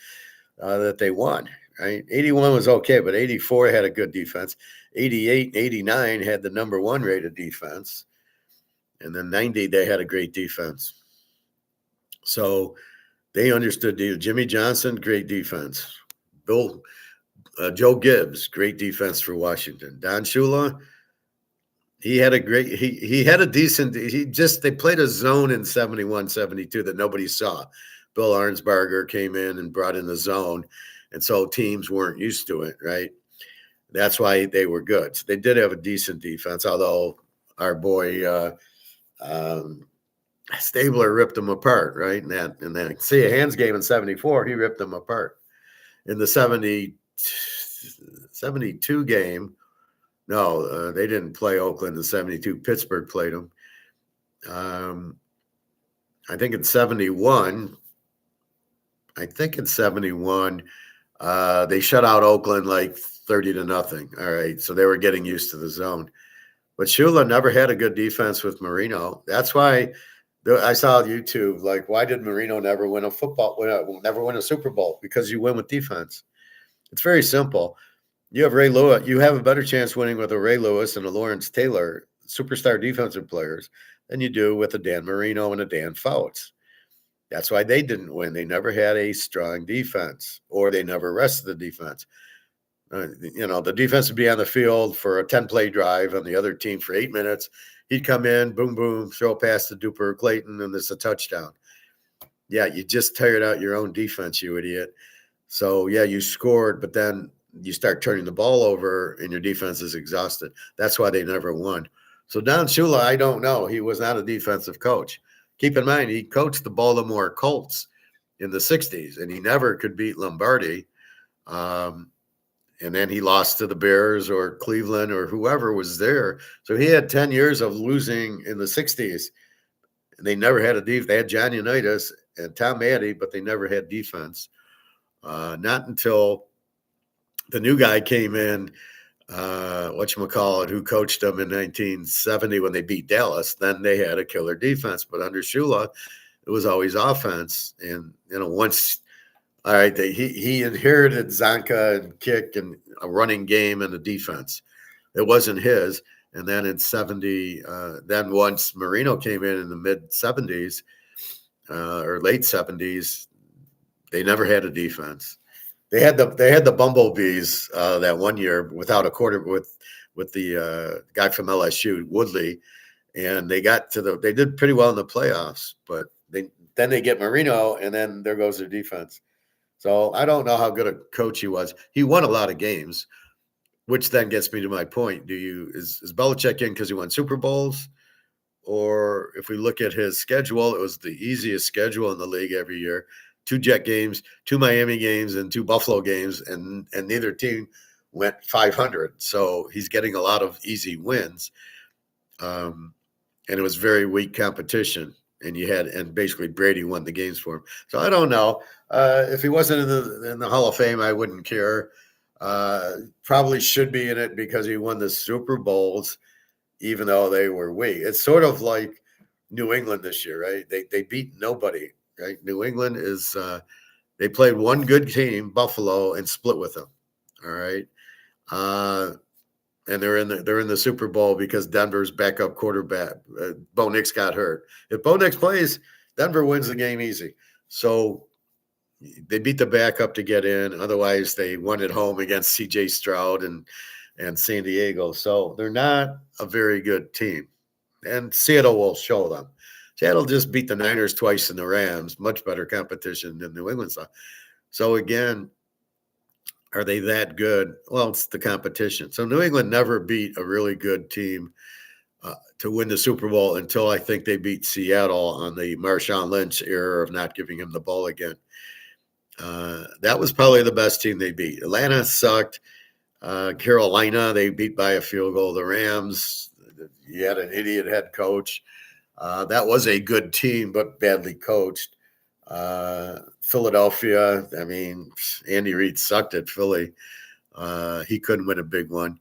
that they won. right? 81 was okay, but 84 had a good defense. 88 and 89 had the number one rated defense. And then 90, they had a great defense. So they understood Jimmy Johnson, great defense. Joe Gibbs, great defense for Washington. Don Shula, he had a decent, they played a zone in 71, 72 that nobody saw. Bill Arnsparger came in and brought in the zone. And so teams weren't used to it, right? That's why they were good. So they did have a decent defense, although our boy Stabler ripped them apart, right? And then see a hands game in 74, he ripped them apart. In the 72 game, no, they didn't play Oakland in 72. Pittsburgh played them. I think in 71, they shut out Oakland like 30-0. All right. So they were getting used to the zone. But Shula never had a good defense with Marino. That's why I saw YouTube, like, why did Marino never win a Super Bowl? Because you win with defense. It's very simple. You have Ray Lewis. You have a better chance winning with a Ray Lewis and a Lawrence Taylor, superstar defensive players, than you do with a Dan Marino and a Dan Fouts. That's why they didn't win. They never had a strong defense, or they never rested the defense. The defense would be on the field for a 10-play drive on the other team for 8 minutes. He'd come in, boom, boom, throw past the Duper Clayton, and there's a touchdown. Yeah, you just tired out your own defense, you idiot. So, yeah, you scored, but then you start turning the ball over and your defense is exhausted. That's why they never won. So Don Shula, I don't know. He was not a defensive coach. Keep in mind, he coached the Baltimore Colts in the 60s, and he never could beat Lombardi. And then he lost to the Bears or Cleveland or whoever was there. So he had 10 years of losing in the 60s. And they never had a defense. They had John Unitas and Tom Addy, but they never had defense. Not until the new guy came in, who coached them in 1970 when they beat Dallas. Then they had a killer defense. But under Shula, it was always offense. And, once – all right, he inherited Zonka and kick and a running game and a defense. It wasn't his. And then in 70, then once Marino came in the mid-70s or late 70s, they never had a defense. They had the Bumblebees that one year without a quarter with the guy from LSU, Woodley, and they did pretty well in the playoffs. But then they get Marino, and then there goes their defense. So I don't know how good a coach he was. He won a lot of games, which then gets me to my point. Is Belichick in because he won Super Bowls? Or if we look at his schedule, it was the easiest schedule in the league every year. 2 Jet games, 2 Miami games, and 2 Buffalo games, and neither team went 500. So he's getting a lot of easy wins. And it was very weak competition. And basically Brady won the games for him. So I don't know. If he wasn't in the Hall of Fame, I wouldn't care. Probably should be in it because he won the Super Bowls, even though they were weak. It's sort of like New England this year, right? They beat nobody, right? New England is they played one good team, Buffalo, and split with them. All right. And they're in the Super Bowl because Denver's backup quarterback, Bo Nix, got hurt. If Bo Nix plays, Denver wins the game easy. So they beat the backup to get in. Otherwise, they won at home against C.J. Stroud and San Diego. So they're not a very good team. And Seattle will show them. Seattle just beat the Niners twice and the Rams. Much better competition than New England saw. So again, are they that good? Well, it's the competition. So New England never beat a really good team to win the Super Bowl until I think they beat Seattle on the Marshawn Lynch era of not giving him the ball again. That was probably the best team they beat. Atlanta sucked. Carolina, they beat by a field goal. The Rams, you had an idiot head coach. That was a good team, but badly coached. Philadelphia, I mean, Andy Reid sucked at Philly. He couldn't win a big one.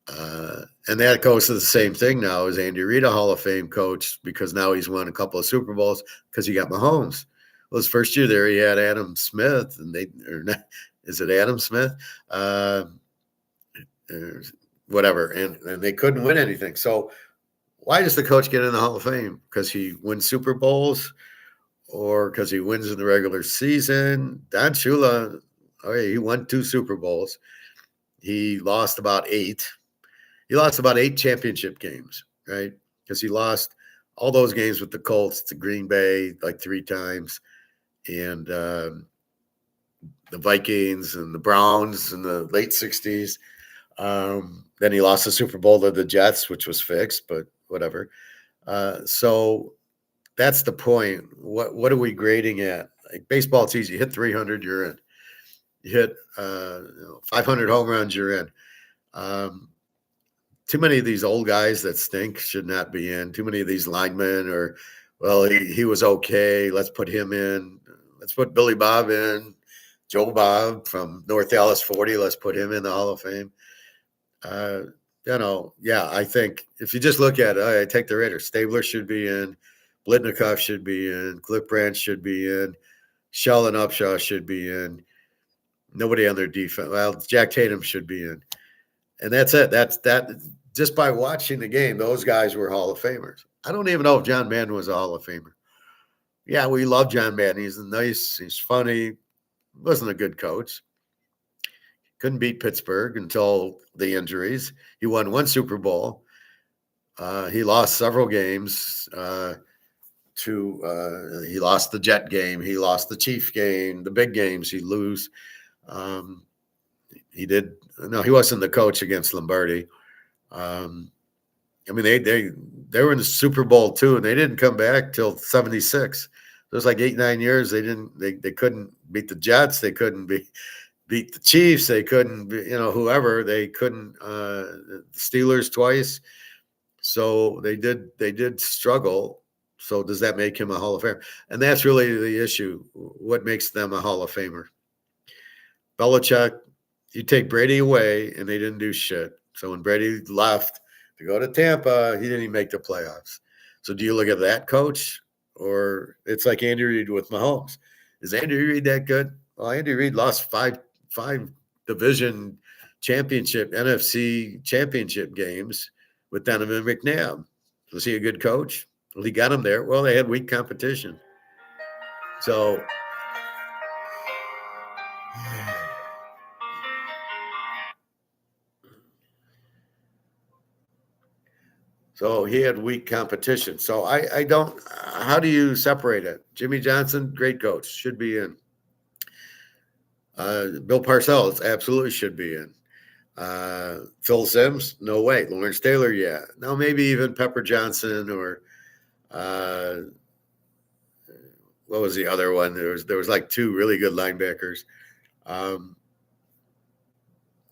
And that goes to the same thing now. Is Andy Reid a Hall of Fame coach because now he's won a couple of Super Bowls because he got Mahomes. Well, his first year there, he had Adam Smith, and is it Adam Smith? Uh, Whatever. And they couldn't win anything. So why does the coach get in the Hall of Fame? Because he wins Super Bowls or because he wins in the regular season? Don Shula, he won 2 Super Bowls. He lost about 8. He lost about 8 championship games, right? Because he lost all those games with the Colts to Green Bay like 3 times, and the Vikings and the Browns in the late 60s. Then he lost the Super Bowl to the Jets, which was fixed, but whatever. So that's the point. What are we grading at? Like baseball, it's easy. You hit 300, you're in. You hit 500 home runs, you're in. Too many of these old guys that stink should not be in. Too many of these linemen or, well, he was okay. Let's put him in. Let's put Billy Bob in. Joe Bob from North Dallas 40. Let's put him in the Hall of Fame. I think if you just look at it, I take the Raiders. Stabler should be in. Blitnikoff should be in. Cliff Branch should be in. Sheldon Upshaw should be in. Nobody on their defense. Well, Jack Tatum should be in. And that's it. That's that. Just by watching the game, those guys were Hall of Famers. I don't even know if John Madden was a Hall of Famer. Yeah, we love John Madden. He's nice. He's funny. Wasn't a good coach. Couldn't beat Pittsburgh until the injuries. He won 1 Super Bowl. He lost several games. He lost the Jet game. He lost the Chief game. The big games he lose. He did. No, he wasn't the coach against Lombardi. They were in the Super Bowl too, and they didn't come back till '76. It was like 8-9 years. They couldn't beat the Jets. They couldn't beat the Chiefs. They couldn't, whoever. They couldn't the Steelers twice. So they did struggle. So does that make him a Hall of Famer? And that's really the issue. What makes them a Hall of Famer? Belichick, you take Brady away, and they didn't do shit. So when Brady left to go to Tampa, he didn't even make the playoffs. So do you look at that coach? Or it's like Andy Reid with Mahomes. Is Andy Reid that good? Well, Andy Reid lost five division championship, NFC championship games with Donovan McNabb. Was he a good coach? Well, he got him there. Well, they had weak competition. So he had weak competition. So I don't, how do you separate it? Jimmy Johnson, great coach, should be in. Bill Parcells absolutely should be in. Phil Simms, no way. Lawrence Taylor, yeah. Now maybe even Pepper Johnson or what was the other one? There was like 2 really good linebackers.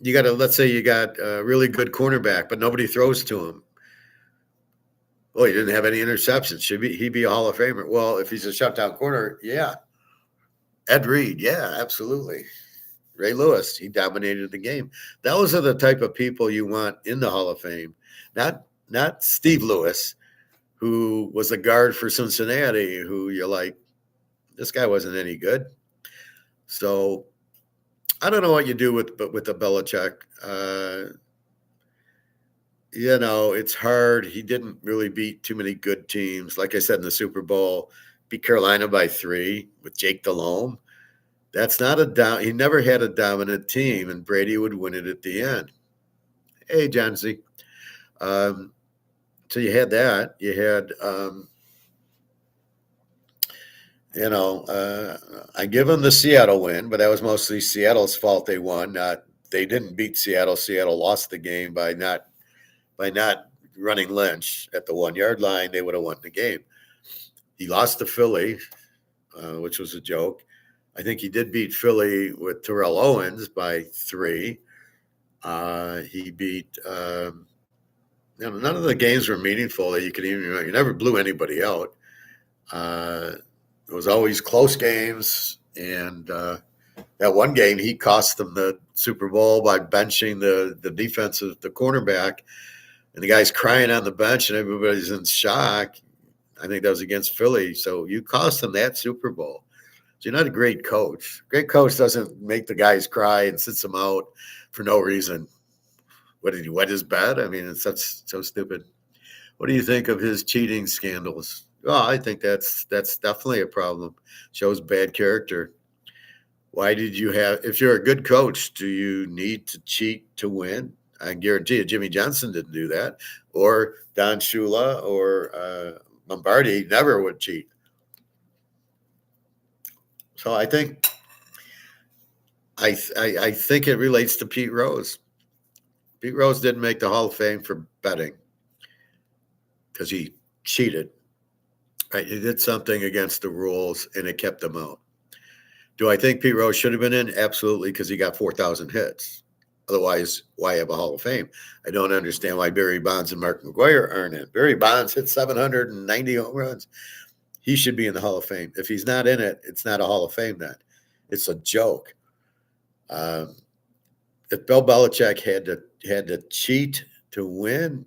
Let's say you got a really good cornerback, but nobody throws to him. Well, he didn't have any interceptions. Should he be a Hall of Famer? Well, if he's a shutdown corner, yeah. Ed Reed, yeah, absolutely. Ray Lewis, he dominated the game. Those are the type of people you want in the Hall of Fame. Not Steve Lewis, who was a guard for Cincinnati, who you're like, this guy wasn't any good. So I don't know what you do with the Belichick. It's hard. He didn't really beat too many good teams. Like I said in the Super Bowl, beat Carolina by 3 with Jake Delhomme. That's not he never had a dominant team, and Brady would win it at the end. Hey, John Z. So you had that. You had, I give them the Seattle win, but that was mostly Seattle's fault. They won. They didn't beat Seattle. Seattle lost the game by not running Lynch at the 1-yard line. They would have won the game. He lost to Philly, which was a joke. I think he did beat Philly with Terrell Owens by 3. He beat none of the games were meaningful that you could even remember. You never blew anybody out. It was always close games, and that one game he cost them the Super Bowl by benching the defensive, the cornerback, and the guy's crying on the bench, and everybody's in shock. I think that was against Philly, so you cost them that Super Bowl. You're not a great coach. Great coach doesn't make the guys cry and sits them out for no reason. What did he wet his bed? I mean, it's so stupid. What do you think of his cheating scandals? Well, I think that's definitely a problem. Shows bad character. Why did you have? If you're a good coach, do you need to cheat to win? I guarantee you, Jimmy Johnson didn't do that, or Don Shula, or Lombardi never would cheat. So I think it relates to Pete Rose. Pete Rose didn't make the Hall of Fame for betting because he cheated. Right? He did something against the rules, and it kept him out. Do I think Pete Rose should have been in? Absolutely, because he got 4,000 hits. Otherwise, why have a Hall of Fame? I don't understand why Barry Bonds and Mark McGwire aren't in. Barry Bonds hit 790 home runs. He should be in the Hall of Fame. If he's not in it, it's not a Hall of Fame then. It's a joke. If Bill Belichick had to cheat to win,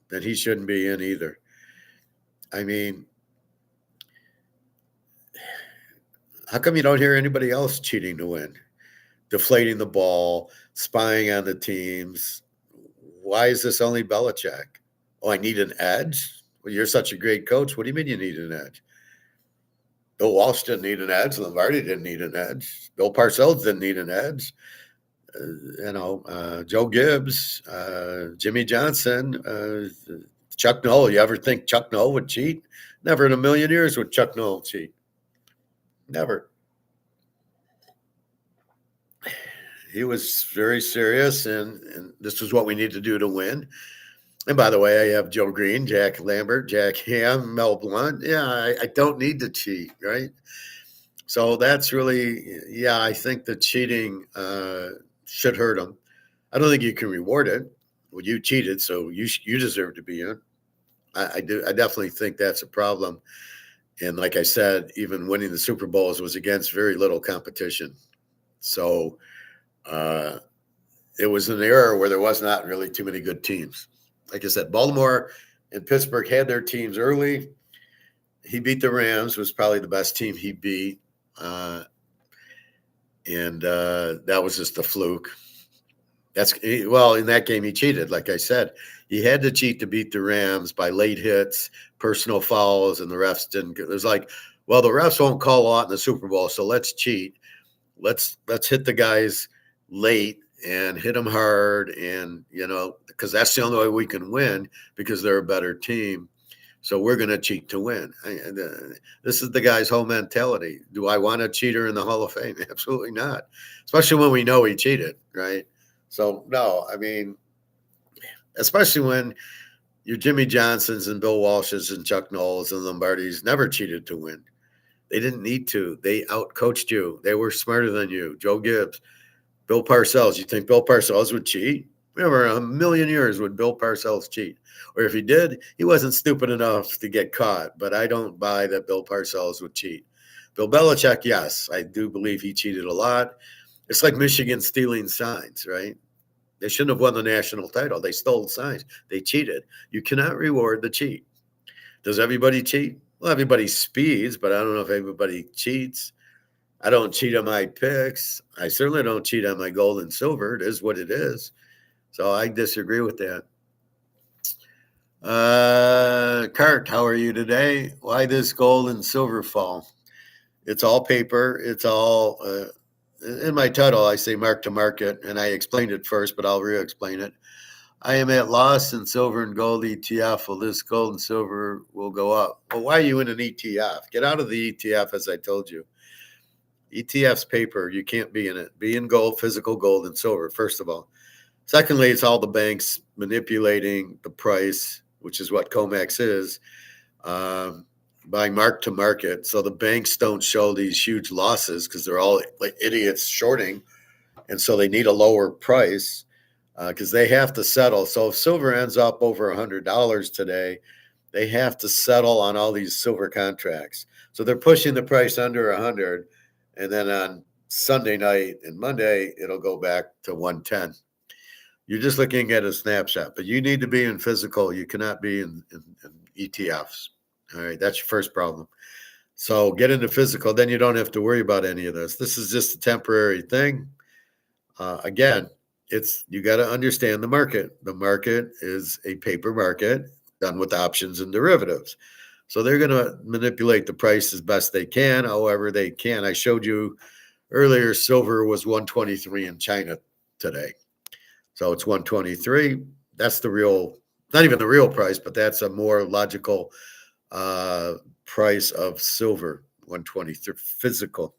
then he shouldn't be in either. I mean, how come you don't hear anybody else cheating to win? Deflating the ball, spying on the teams. Why is this only Belichick? Oh, I need an edge? Well, you're such a great coach. What do you mean you need an edge? Bill Walsh didn't need an edge. Lombardi didn't need an edge. Bill Parcells didn't need an edge. Joe Gibbs, Jimmy Johnson, Chuck Noll. You ever think Chuck Noll would cheat? Never in a million years would Chuck Noll cheat. Never. He was very serious, and this is what we need to do to win. And by the way, I have Joe Green, Jack Lambert, Jack Ham, Mel Blount. Yeah, I don't need to cheat, right? So that's really, yeah, I think the cheating should hurt him. I don't think you can reward it. Well, you cheated, so you deserve to be in. I do. I definitely think that's a problem. And like I said, even winning the Super Bowls was against very little competition. So it was an era where there was not really too many good teams. Like I said, Baltimore and Pittsburgh had their teams early. He beat the Rams, was probably the best team he beat. And that was just a fluke. In that game he cheated. Like I said, he had to cheat to beat the Rams by late hits, personal fouls, and the refs didn't. It was like, well, the refs won't call a lot in the Super Bowl, so let's cheat. Let's hit the guys late and hit them hard, and because that's the only way we can win because they're a better team. So we're going to cheat to win. This is the guy's whole mentality. Do I want a cheater in the Hall of Fame? Absolutely not, especially when we know he cheated, right? So, no, I mean, especially when your Jimmy Johnsons and Bill Walshes and Chuck Knowles and Lombardis never cheated to win. They didn't need to. They outcoached you. They were smarter than you. Joe Gibbs, Bill Parcells. You think Bill Parcells would cheat? Never in a million years would Bill Parcells cheat. Or if he did, he wasn't stupid enough to get caught. But I don't buy that Bill Parcells would cheat. Bill Belichick, yes, I do believe he cheated a lot. It's like Michigan stealing signs, right? They shouldn't have won the national title. They stole signs. They cheated. You cannot reward the cheat. Does everybody cheat? Well, everybody speeds, but I don't know if everybody cheats. I don't cheat on my picks. I certainly don't cheat on my gold and silver. It is what it is. So I disagree with that. Cart, how are you today? Why this gold and silver fall? It's all paper. It's all in my title. I say mark to market, and I explained it first, but I'll re-explain it. I am at loss in silver and gold ETF. Well, this gold and silver will go up. Well, why are you in an ETF? Get out of the ETF, as I told you. ETF's paper. You can't be in it. Be in gold, physical gold and silver, first of all. Secondly, it's all the banks manipulating the price, which is what COMEX is, by mark to market. So the banks don't show these huge losses because they're all like idiots shorting. And so they need a lower price because they have to settle. So if silver ends up over $100 today, they have to settle on all these silver contracts. So they're pushing the price under 100. And then on Sunday night and Monday, it'll go back to 110. You're just looking at a snapshot, but you need to be in physical. You cannot be in ETFs. All right, that's your first problem. So get into physical, then you don't have to worry about any of this. This is just a temporary thing. Again, it's you got to understand the market. The market is a paper market done with options and derivatives. So they're going to manipulate the price as best they can, however they can. I showed you earlier silver was 123 in China today. So it's 123. That's the real, not even the real price, but that's a more logical uh, price of silver, 123 physical.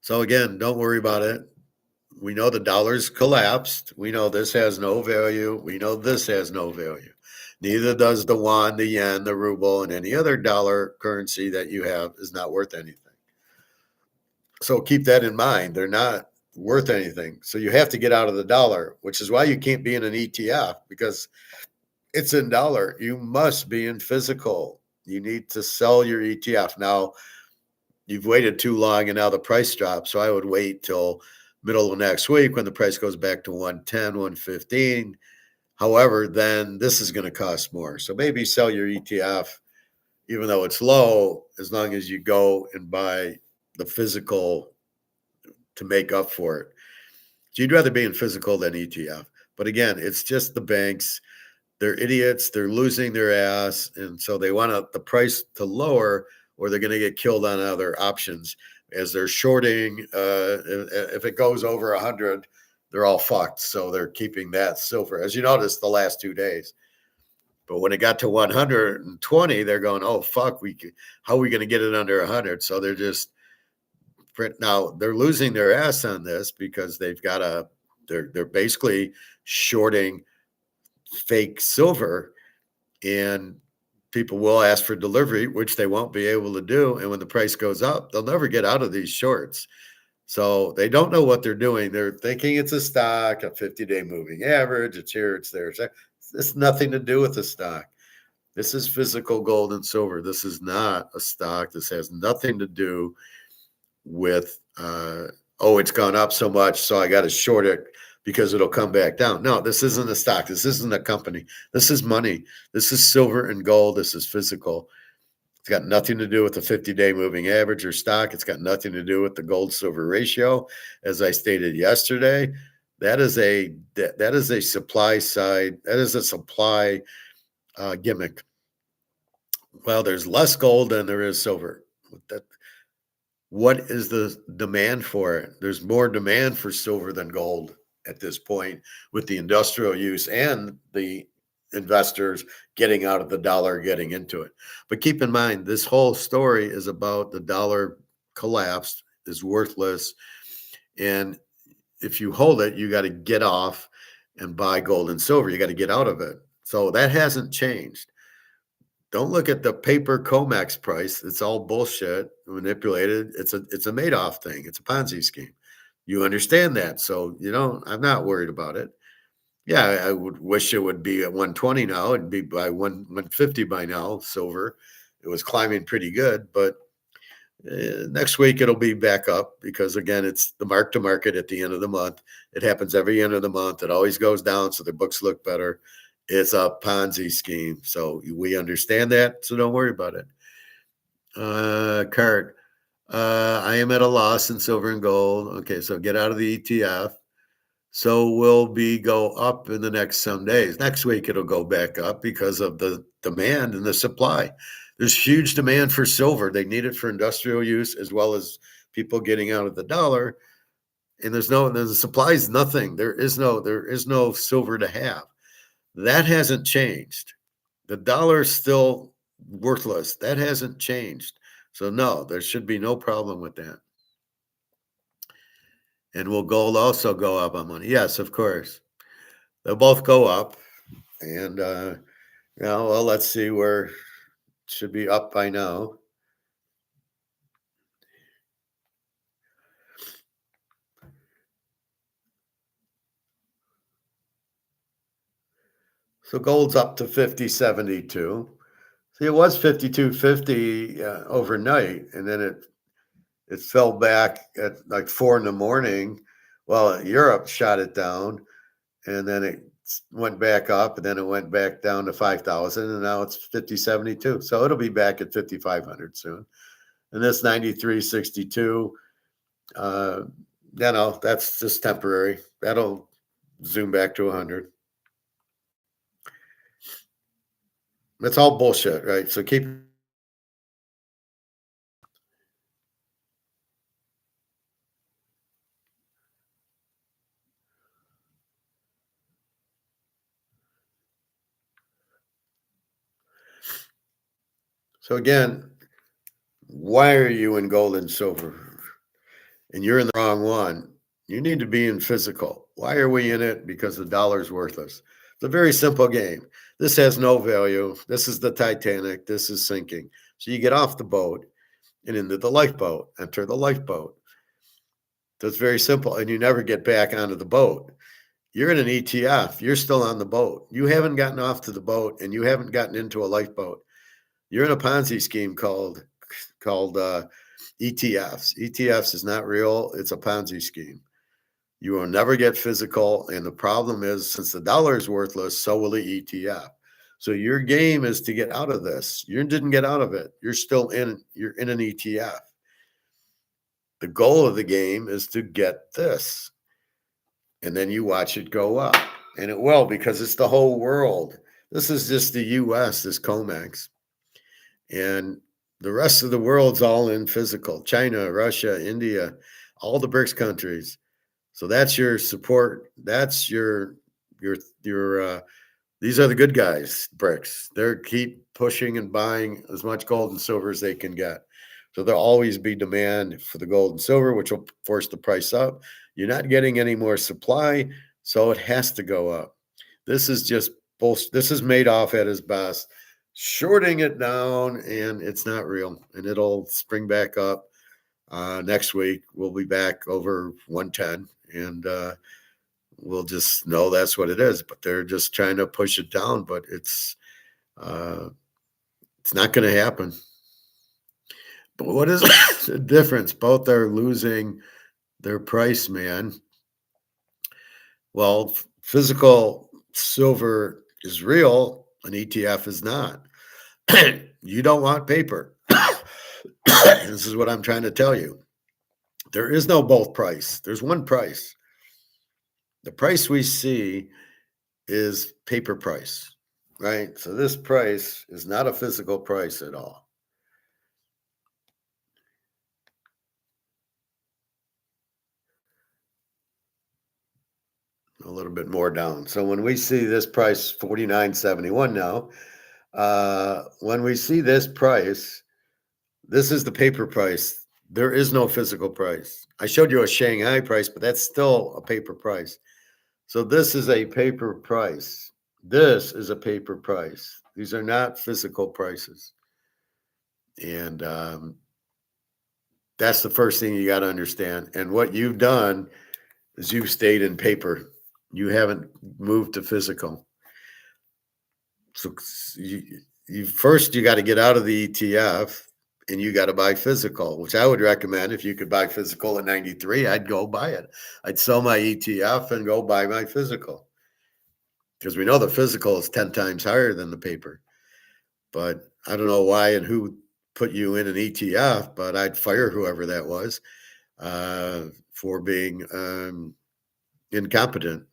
So again, don't worry about it. We know the dollar's collapsed. We know this has no value. We know this has no value. Neither does the yuan, the yen, the ruble, and any other dollar currency that you have is not worth anything. So keep that in mind. They're not worth anything. So you have to get out of the dollar, which is why you can't be in an ETF because it's in dollar. You must be in physical. You need to sell your ETF. Now, you've waited too long and now the price drops. So I would wait till middle of next week when the price goes back to 110, 115. However, then this is going to cost more. So maybe sell your ETF, even though it's low, as long as you go and buy the physical to make up for it. So you'd rather be in physical than ETF. But again, it's just the banks. They're idiots. They're losing their ass. And so they want the price to lower or they're going to get killed on other options as they're shorting. If it goes over 100, they're all fucked. So they're keeping that silver, as you noticed the last 2 days. But when it got to 120, they're going, oh, fuck, how are we going to get it under 100? So they're just now they're losing their ass on this because they're basically shorting fake silver, and people will ask for delivery, which they won't be able to do. And when the price goes up, they'll never get out of these shorts. So they don't know what they're doing. They're thinking it's a stock, a 50-day moving average. It's here, it's there. It's nothing to do with the stock. This is physical gold and silver. This is not a stock. This has nothing to do with, it's gone up so much, so I got to short it because it'll come back down. No, this isn't a stock. This isn't a company. This is money. This is silver and gold. This is physical. It's got nothing to do with the 50-day moving average or stock. It's got nothing to do with the gold silver ratio. As I stated yesterday, that is a supply side. That is a supply gimmick. Well, there's less gold than there is silver. What is the demand for it? There's more demand for silver than gold at this point with the industrial use and the investors getting out of the dollar, getting into it. But keep in mind, this whole story is about the dollar collapsed, is worthless. And if you hold it, you got to get off and buy gold and silver. You got to get out of it. So that hasn't changed. Don't look at the paper COMEX price. It's all bullshit, manipulated. It's a Madoff thing. It's a Ponzi scheme. You understand that, so you don't. I'm not worried about it. Yeah, I would wish it would be at 120 now. It'd be by 150 by now. Silver, it was climbing pretty good, but next week it'll be back up because again, it's the mark to market at the end of the month. It happens every end of the month. It always goes down, so the books look better. It's a Ponzi scheme. So we understand that. So don't worry about it. Cart. I am at a loss in silver and gold. Okay, so get out of the ETF. So will be go up in the next some days. Next week it'll go back up because of the demand and the supply. There's huge demand for silver. They need it for industrial use as well as people getting out of the dollar. And the supply is nothing. There is no silver to have. That hasn't changed. The dollar is still worthless. That hasn't changed. So no, there should be no problem with that. And will gold also go up on money? Yes, of course. They'll both go up. And well, let's see where it should be up by now. So gold's up to 50.72. See, it was 52.50 overnight, and then it fell back at like 4 in the morning. Well, Europe shot it down, and then it went back up, and then it went back down to 5,000, and now it's 50.72. So it'll be back at 5,500 soon. And this 93.62, uh, that's just temporary. That'll zoom back to 100. That's all bullshit, right? So keep. So again, why are you in gold and silver? And you're in the wrong one. You need to be in physical. Why are we in it? Because the dollar's worthless. It's a very simple game. This has no value. This is the Titanic. This is sinking. So you get off the boat and into the lifeboat. Enter the lifeboat. So it's very simple. And you never get back onto the boat. You're in an ETF. You're still on the boat. You haven't gotten off to the boat, and you haven't gotten into a lifeboat. You're in a Ponzi scheme called ETFs. ETFs is not real. It's a Ponzi scheme. You will never get physical. And the problem is, since the dollar is worthless, so will the ETF. So your game is to get out of this. You didn't get out of it. You're in an ETF. The goal of the game is to get this. And then you watch it go up. And it will, because it's the whole world. This is just the US, this COMEX. And the rest of the world's all in physical. China, Russia, India, all the BRICS countries. So that's your support. That's your these are the good guys, BRICS. They're keep pushing and buying as much gold and silver as they can get. So there'll always be demand for the gold and silver, which will force the price up. You're not getting any more supply, so it has to go up. This is just bullshit. This is Madoff at his best, shorting it down, and it's not real. And it'll spring back up next week. We'll be back over 110, and we'll just know that's what it is. But they're just trying to push it down, but it's not going to happen. But what is the difference? Both are losing their price, man. Well, physical silver is real, an ETF is not. You don't want paper. This is what I'm trying to tell you. There is no both price. There's one price. The price we see is paper price, right? So this price is not a physical price at all. A little bit more down. So when we see this price, 49.71 now, when we see this price, this is the paper price. There is no physical price. I showed you a Shanghai price, but that's still a paper price. So this is a paper price. This is a paper price. These are not physical prices. And that's the first thing you got to understand. And what you've done is you've stayed in paper. You haven't moved to physical. So you first, you got to get out of the ETF, and you got to buy physical, which I would recommend. If you could buy physical at 93, I'd go buy it. I'd sell my ETF and go buy my physical, because we know the physical is 10 times higher than the paper. But I don't know why and who put you in an ETF, but I'd fire whoever that was for being incompetent.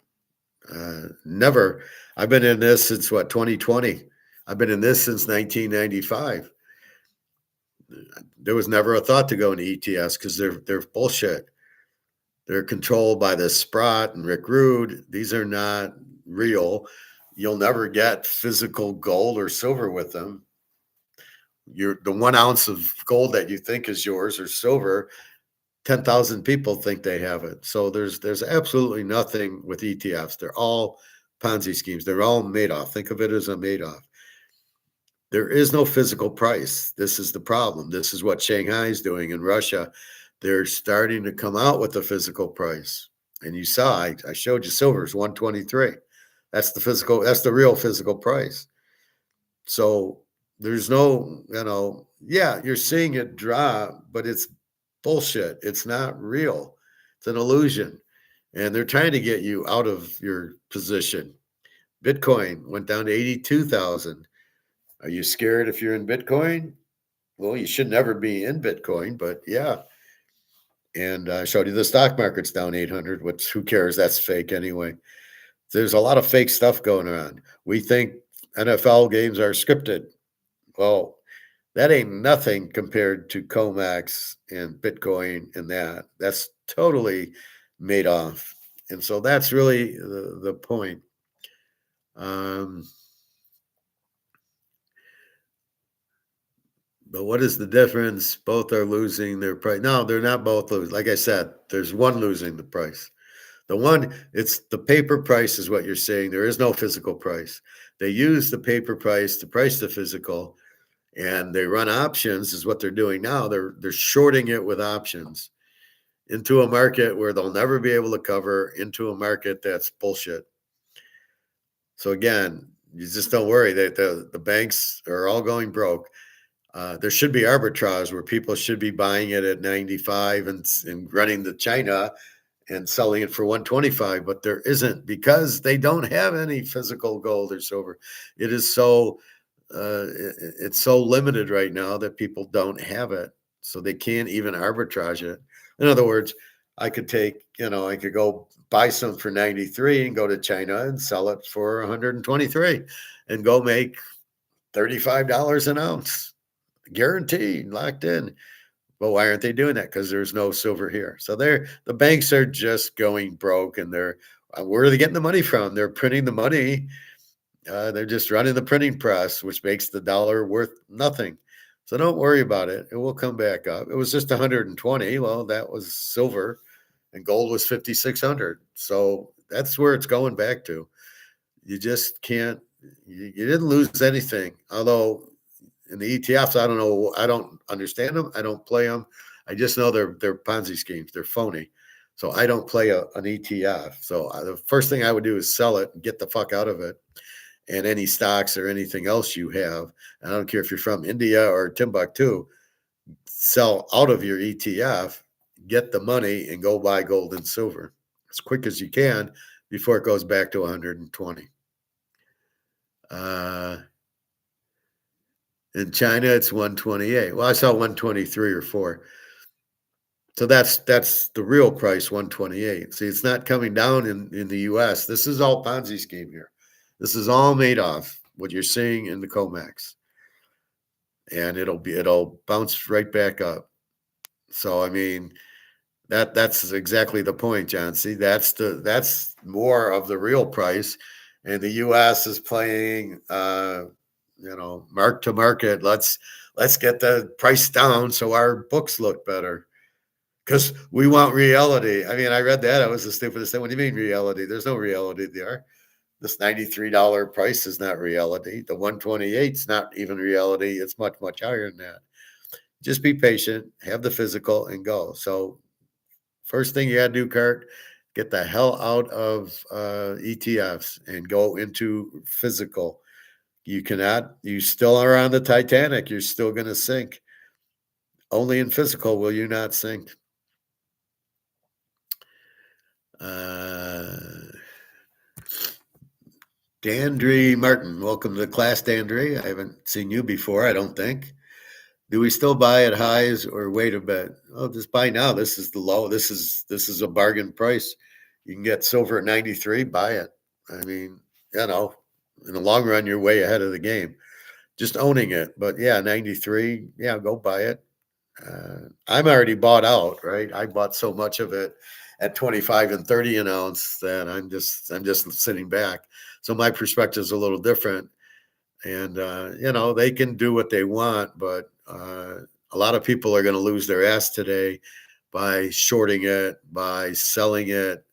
Never. I've been in this since 2020. I've been in this since 1995. There was never a thought to go into ETFs because they're bullshit. They're controlled by the Sprott and Rick Rude. These are not real. You'll never get physical gold or silver with them. The 1 ounce of gold that you think is yours or silver, 10,000 people think they have it. So there's absolutely nothing with ETFs. They're all Ponzi schemes. They're all Madoff. Think of it as a Madoff. There is no physical price. This is the problem. This is what Shanghai is doing in Russia. They're starting to come out with a physical price. And you saw, I showed you silver is 123. That's the real physical price. So there's no, you're seeing it drop, but it's bullshit. It's not real. It's an illusion. And they're trying to get you out of your position. Bitcoin went down to 82,000. Are you scared if you're in Bitcoin? Well, you should never be in Bitcoin, but yeah. And I showed you the stock market's down 800, which who cares? That's fake anyway. There's a lot of fake stuff going on. We think NFL games are scripted. Well, that ain't nothing compared to Comax and Bitcoin and that. That's totally made off. And so that's really the point. Um, but what is the difference? Both are losing their price. No, they're not both losing. Like I said, there's one losing the price. The one, it's the paper price is what you're saying. There is no physical price. They use the paper price to price the physical, and they run options, is what they're doing now. They're shorting it with options into a market where they'll never be able to cover, into a market that's bullshit. So again, you just don't worry that the banks are all going broke. There should be arbitrage where people should be buying it at 95 and running to China and selling it for 125, but there isn't because they don't have any physical gold or silver. It is so it's so limited right now that people don't have it, so they can't even arbitrage it. In other words, I could take, I could go buy some for 93 and go to China and sell it for 123 and go make $35 an ounce, guaranteed, locked in. Well, why aren't they doing that? Because there's no silver here. So the banks are just going broke, and where are they getting the money from? They're printing the money. They're just running the printing press, which makes the dollar worth nothing. So don't worry about it. It will come back up. It was just 120. Well, that was silver, and gold was 5,600. So that's where it's going back to. You just can't. You didn't lose anything. Although in the ETFs, I don't know. I don't understand them. I don't play them. I just know they're Ponzi schemes. They're phony. So I don't play an ETF. So the first thing I would do is sell it and get the fuck out of it. And any stocks or anything else you have, I don't care if you're from India or Timbuktu, sell out of your ETF, get the money, and go buy gold and silver as quick as you can before it goes back to 120. In China, it's 128. Well, I saw 123 or 4. So that's the real price, 128. See, it's not coming down in the US. This is all Ponzi scheme here. This is all made off what you're seeing in the COMEX. And it'll bounce right back up. So I mean, that's exactly the point, John. See, that's more of the real price. And the US is playing mark to market. Let's get the price down so our books look better. Because we want reality. I mean, I read that. I was the stupidest thing. What do you mean reality? There's no reality there. This $93 price is not reality. The 128 is not even reality. It's much, much higher than that. Just be patient, have the physical, and go. So first thing you got to do, Kurt, get the hell out of ETFs and go into physical. You still are on the Titanic. You're still going to sink. Only in physical will you not sink. Dandre Martin, welcome to the class, Dandre. I haven't seen you before, I don't think. Do we still buy at highs or wait a bit? Oh, just buy now. This is the low. This is a bargain price. You can get silver at 93, buy it. I mean, in the long run, you're way ahead of the game. Just owning it. But yeah, 93, yeah, go buy it. I'm already bought out, right? I bought so much of it at 25 and 30 an ounce that I'm just sitting back. So my perspective is a little different. And they can do what they want, but a lot of people are going to lose their ass today by shorting it, by selling it.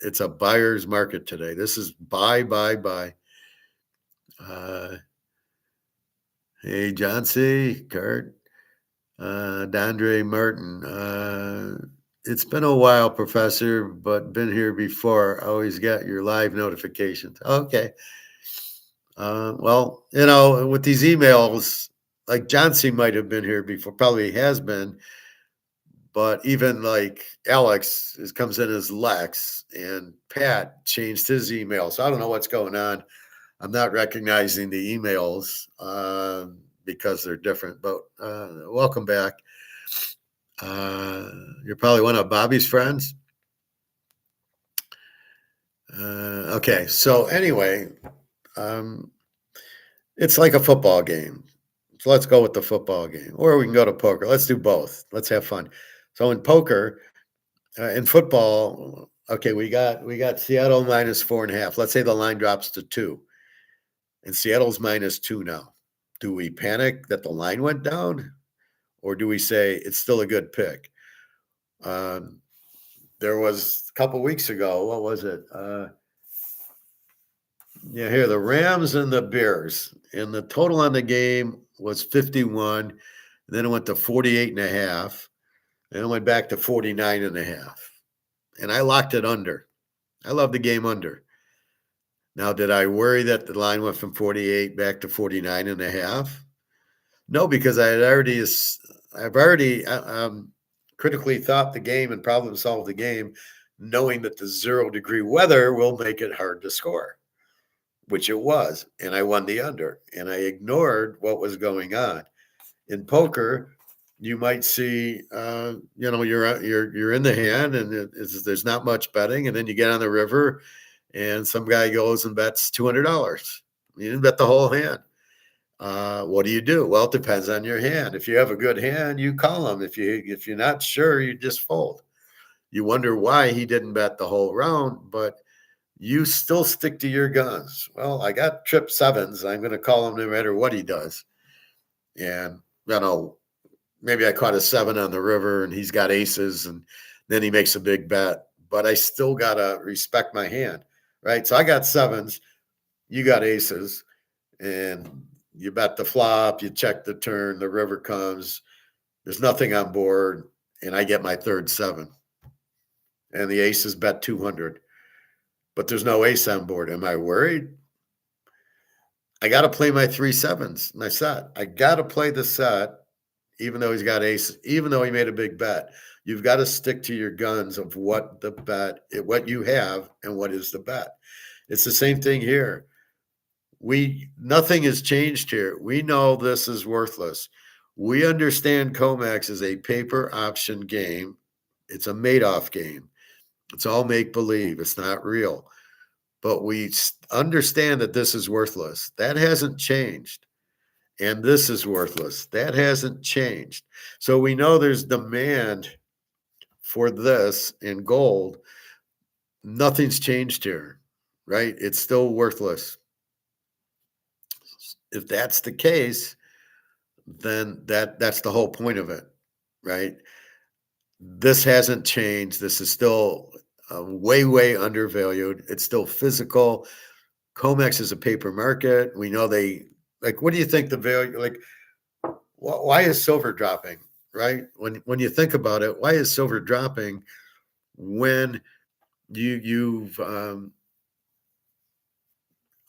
It's a buyer's market today. This is buy, buy, buy. Hey, John C., Kurt, Dandre Martin. It's been a while, Professor, but been here before. Always got your live notifications. Okay. Well, with these emails, like John C. might have been here before, probably has been, But even like Alex comes in as Lex, and Pat changed his email. So I don't know what's going on. I'm not recognizing the emails because they're different. But welcome back. You're probably one of Bobby's friends. Okay, so anyway, um, it's like a football game. So let's go with the football game, or we can go to poker. Let's do both. Let's have fun. So in poker, in football, okay, we got Seattle minus 4.5. Let's say the line drops to 2, and Seattle's minus 2 now. Do we panic that the line went down, or do we say it's still a good pick? Um, there was a couple weeks ago. What was it? Yeah, here the Rams and the Bears, and the total on the game was 51. And then it went to 48 and a half. And it went back to 49 and a half. And I locked it under. I love the game under. Now, did I worry that the line went from 48 back to 49 and a half? No, because I've already critically thought the game and problem solved the game, knowing that the 0-degree weather will make it hard to score, which it was. And I won the under, and I ignored what was going on. In poker, you might see, you're in the hand, and there's not much betting, and then you get on the river, and some guy goes and bets $200. You didn't bet the whole hand. What do? Well, it depends on your hand. If you have a good hand, you call him. If you're not sure, you just fold. You wonder why he didn't bet the whole round, but you still stick to your guns. Well, I got trip sevens. I'm going to call him no matter what he does. And maybe I caught a 7 on the river and he's got aces, and then he makes a big bet, but I still got to respect my hand, right? So I got sevens, you got aces, and you bet the flop, you check the turn, the river comes, there's nothing on board, and I get my third 7. And the aces bet 200, but there's no ace on board. Am I worried? I got to play my 3 sevens, my set. I got to play the set, even though he's got ace, even though he made a big bet. You've got to stick to your guns of what the bet, what you have, and what is the bet. It's the same thing here. Nothing has changed here. We know this is worthless. We understand Comex is a paper option game. It's a Madoff game. It's all make believe. It's not real. But we understand that this is worthless. That hasn't changed. And this is worthless. That hasn't changed. So we know there's demand for this in gold. Nothing's changed here, right? It's still worthless. If that's the case, then that's the whole point of it, right? This hasn't changed. This is still way, way undervalued. It's still physical. Comex is a paper market. We know what do you think the value, why is silver dropping, right? When you think about it, why is silver dropping when you've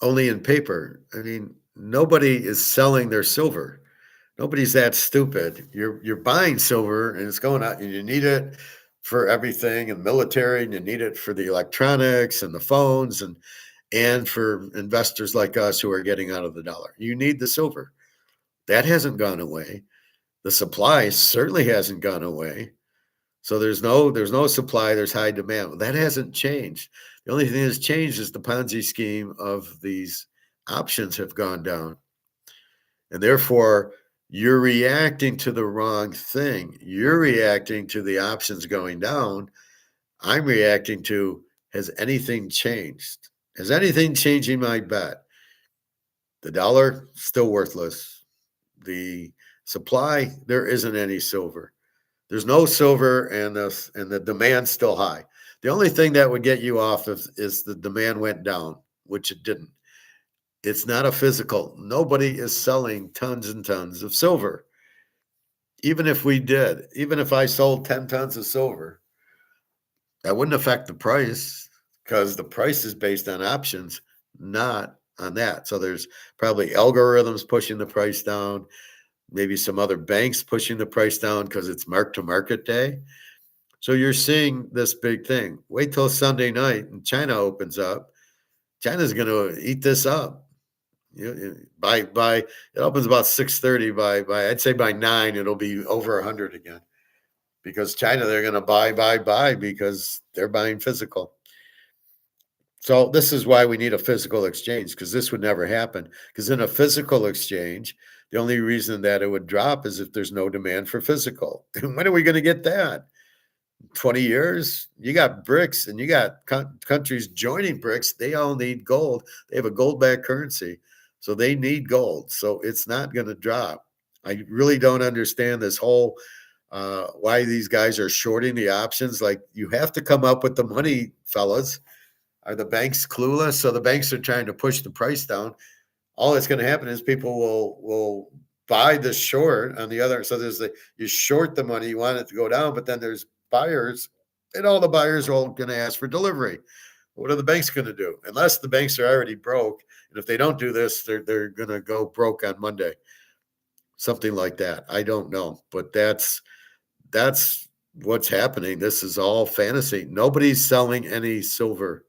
only in paper? I mean, nobody is selling their silver. Nobody's that stupid. You're buying silver and it's going out, and you need it for everything and military, and you need it for the electronics and the phones and for investors like us who are getting out of the dollar. You need the silver. That hasn't gone away. The supply certainly hasn't gone away. So there's no supply, there's high demand. That hasn't changed. The only thing that's changed is the Ponzi scheme of these options have gone down. And therefore, you're reacting to the wrong thing. You're reacting to the options going down. I'm reacting to, has anything changed? Has anything changing my bet? The dollar, still worthless. The supply, there isn't any silver. There's no silver, and the demand's still high. The only thing that would get you off is the demand went down, which it didn't. It's not a physical. Nobody is selling tons and tons of silver. Even if we did, even if I sold 10 tons of silver, that wouldn't affect the price, because the price is based on options, not on that. So there's probably algorithms pushing the price down. maybe some other banks pushing the price down because it's mark to market day. So you're seeing this big thing. Wait till Sunday night and China opens up. China's going to eat this up. By it opens about 6:30. By I'd say by 9 it'll be over 100 again, because China, they're going to buy because they're buying physical. So this is why we need a physical exchange, because this would never happen. Because in a physical exchange, the only reason that it would drop is if there's no demand for physical. And when are we going to get that? 20 years? You got BRICS and you got countries joining BRICS. They all need gold. They have a gold-backed currency. So they need gold. So it's not going to drop. I really don't understand this whole why these guys are shorting the options. Like, you have to come up with the money, fellas. Are the banks clueless? So the banks are trying to push the price down. All that's going to happen is people will buy the short on the other. So you short the money, you want it to go down, but then there's buyers, and all the buyers are all going to ask for delivery. What are the banks going to do? Unless the banks are already broke, and if they don't do this, they're going to go broke on Monday. Something like that. I don't know, but that's what's happening. This is all fantasy. Nobody's selling any silver,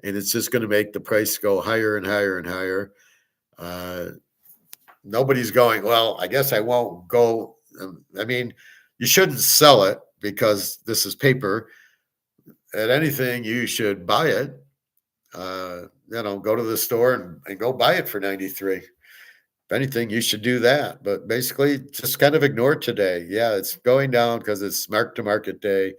and it's just going to make the price go higher and higher and higher. Nobody's going, well, I guess I won't go. I mean, you shouldn't sell it because this is paper. At anything, you should buy it. Go to the store and go buy it for 93. If anything, you should do that. But basically, just kind of ignore today. Yeah, it's going down because it's mark to market day.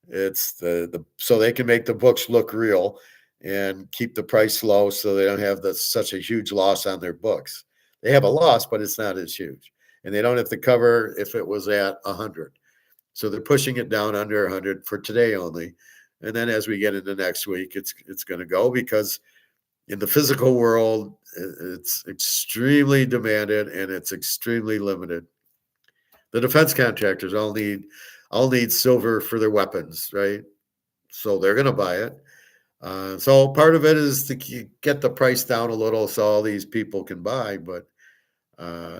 It's the so they can make the books look real and keep the price low, so they don't have such a huge loss on their books. They have a loss, but it's not as huge, and they don't have to cover if it was at 100. So they're pushing it down under 100 for today only, and then as we get into next week, it's going to go, because in the physical world, it's extremely demanded and it's extremely limited. The defense contractors all need silver for their weapons, right? So they're going to buy it. So part of it is to get the price down a little so all these people can buy. But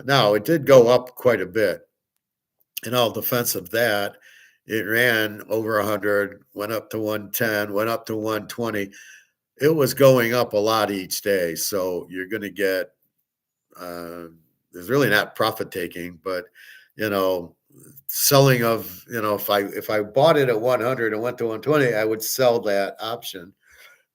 now it did go up quite a bit. In all defense of that, it ran over 100, went up to 110, went up to 120. It was going up a lot each day. So you're going to get, there's really not profit taking, but, selling of, if I bought it at 100 and went to 120, I would sell that option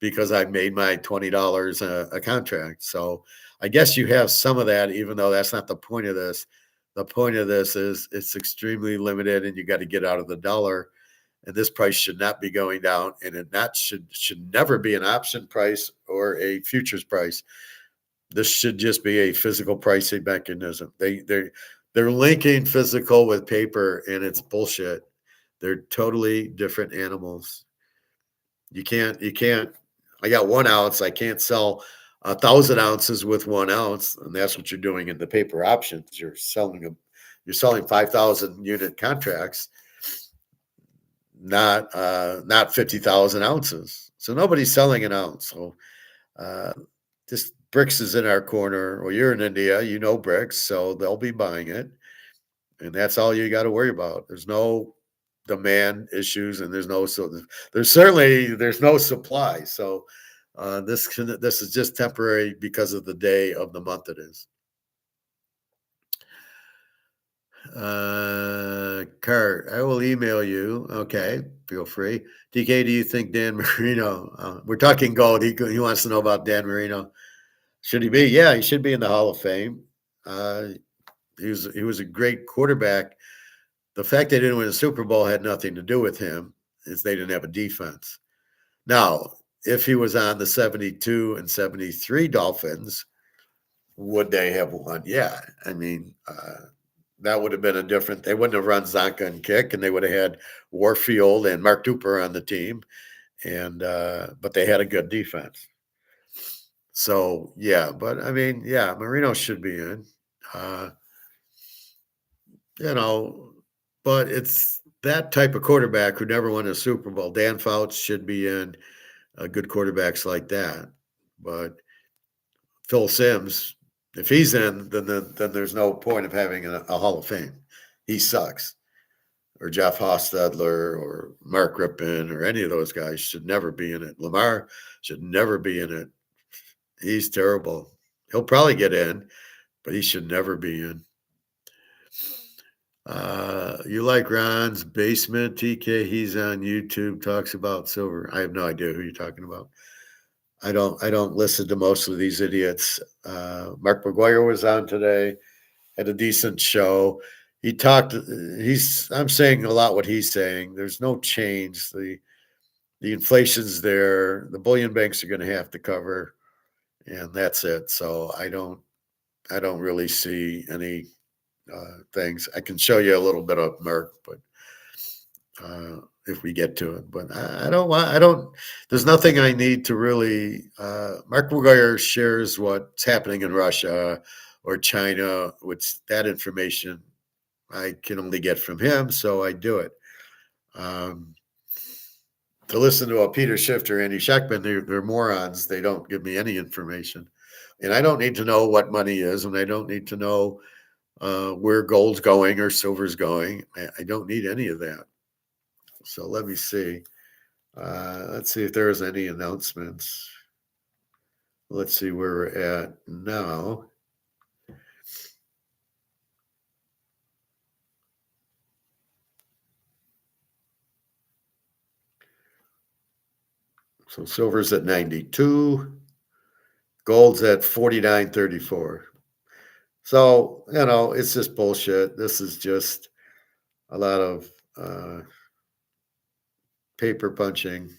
because I made my $20 a contract. So I guess you have some of that, even though that's not the point of this. The point of this is it's extremely limited, and you got to get out of the dollar. And this price should not be going down, and it should never be an option price or a futures price. This should just be a physical pricing mechanism. They're linking physical with paper, and it's bullshit. They're totally different animals. You can't. I got 1 ounce. I can't sell 1,000 ounces with 1 ounce, and that's what you're doing in the paper options. You're selling 5,000 unit contracts, not 50,000 ounces. So nobody's selling an ounce. So this BRICS is in our corner. Well, you're in India, BRICS, so they'll be buying it, and that's all you got to worry about. There's no demand issues, and there's no supply. So this is just temporary because of the day of the month it is. Kurt, I will email you. Okay, feel free. DK, do you think Dan Marino? We're talking gold. He wants to know about Dan Marino. Should he be? Yeah, he should be in the Hall of Fame. He was a great quarterback. The fact they didn't win a Super Bowl had nothing to do with him, is they didn't have a defense. Now, if he was on the 72 and 73 Dolphins, would they have won? Yeah. I mean, that would have been they wouldn't have run Zonka and kick, and they would have had Warfield and Mark Duper on the team. And, but they had a good defense. So, yeah, but I mean, yeah, Marino should be in, but it's that type of quarterback who never won a Super Bowl. Dan Fouts should be in, good quarterbacks like that. But Phil Simms, If he's in, then there's no point of having a Hall of Fame. He sucks. Or Jeff Hostetler or Mark Rippon or any of those guys should never be in it. Lamar should never be in it. He's terrible. He'll probably get in, but he should never be in. You like Ron's Basement, TK? He's on YouTube, talks about silver. I have no idea who you're talking about. I don't listen to most of these idiots. Mark McGuire was on today, had a decent show. He talked. I'm saying a lot what he's saying. There's no change. The inflation's there. The bullion banks are going to have to cover, and that's it. So I don't really see any things. I can show you a little bit of Merck, but if we get to it, but I don't want. I don't. There's nothing I need to really. Mark McGuire shares what's happening in Russia or China, which that information I can only get from him, so I do it. To listen to a Peter Schiff or Andy Scheckman, they're morons. They don't give me any information. And I don't need to know what money is, and I don't need to know where gold's going or silver's going. I don't need any of that. So let me see. Let's see if there's any announcements. Let's see where we're at now. So silver's at 92. Gold's at 49.34. So, it's just bullshit. This is just a lot of paper punching.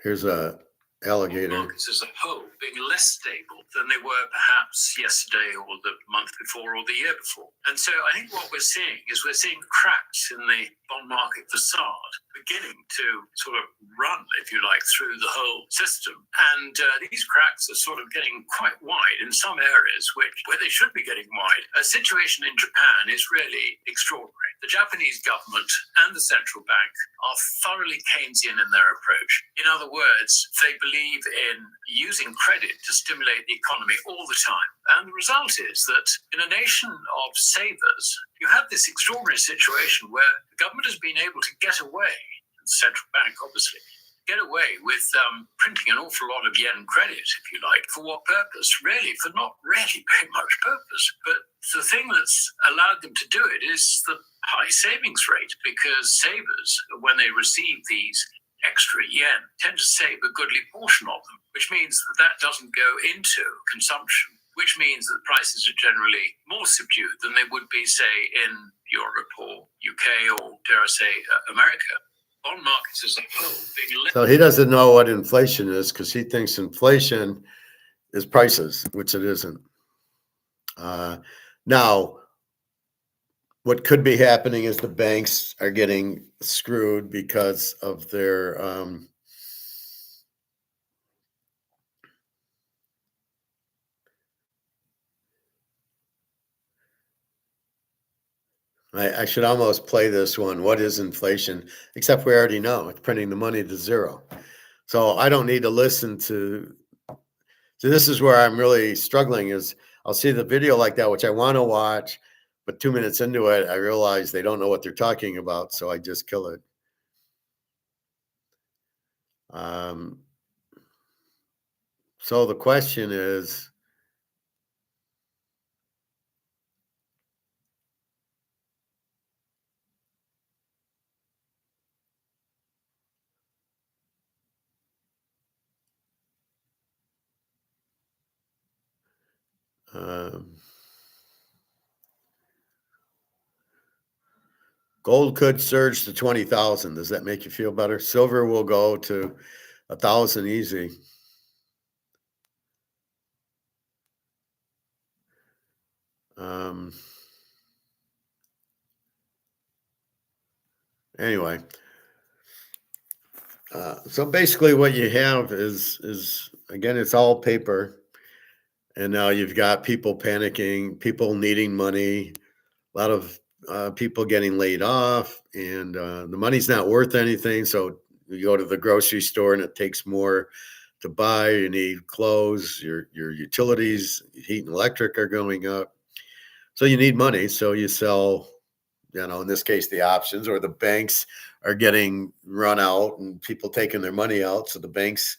Here's a alligator. Markets as a whole being less stable than they were perhaps yesterday or the month before or the year before. And so I think what we're seeing is cracks in the bond market facade beginning to sort of run, if you like, through the whole system. And these cracks are sort of getting quite wide in some areas where they should be getting wide. A situation in Japan is really extraordinary. The Japanese government and the central bank are thoroughly Keynesian in their approach. In other words, they believe in using credit to stimulate the economy all the time. And the result is that in a nation of savers, you have this extraordinary situation where the government has been able to get away, and the central bank obviously, get away with printing an awful lot of yen credit, if you like. For what purpose? Really, for not really very much purpose. But the thing that's allowed them to do it is the high savings rate, because savers, when they receive these extra yen, tend to save a goodly portion of them, which means that doesn't go into consumption, which means that prices are generally more subdued than they would be, say, in Europe or UK or, dare I say, America. Bond markets as a whole being So he doesn't know what inflation is because he thinks inflation is prices, which it isn't. Now, what could be happening is the banks are getting screwed because of their I should almost play this one. What is inflation? Except we already know it's printing the money to zero. So I don't need to listen to. So this is where I'm really struggling is I'll see the video like that, which I want to watch, but 2 minutes into it, I realize they don't know what they're talking about. So I just kill it. So the question is, gold could surge to 20,000. Does that make you feel better? Silver will go to 1,000 easy. Anyway, so basically what you have is again, it's all paper. And now you've got people panicking, people needing money, a lot of people getting laid off, and the money's not worth anything. So you go to the grocery store and it takes more to buy. You need clothes, your utilities, heat and electric are going up. So you need money. So you sell, in this case, the options, or the banks are getting run out and people taking their money out. So the banks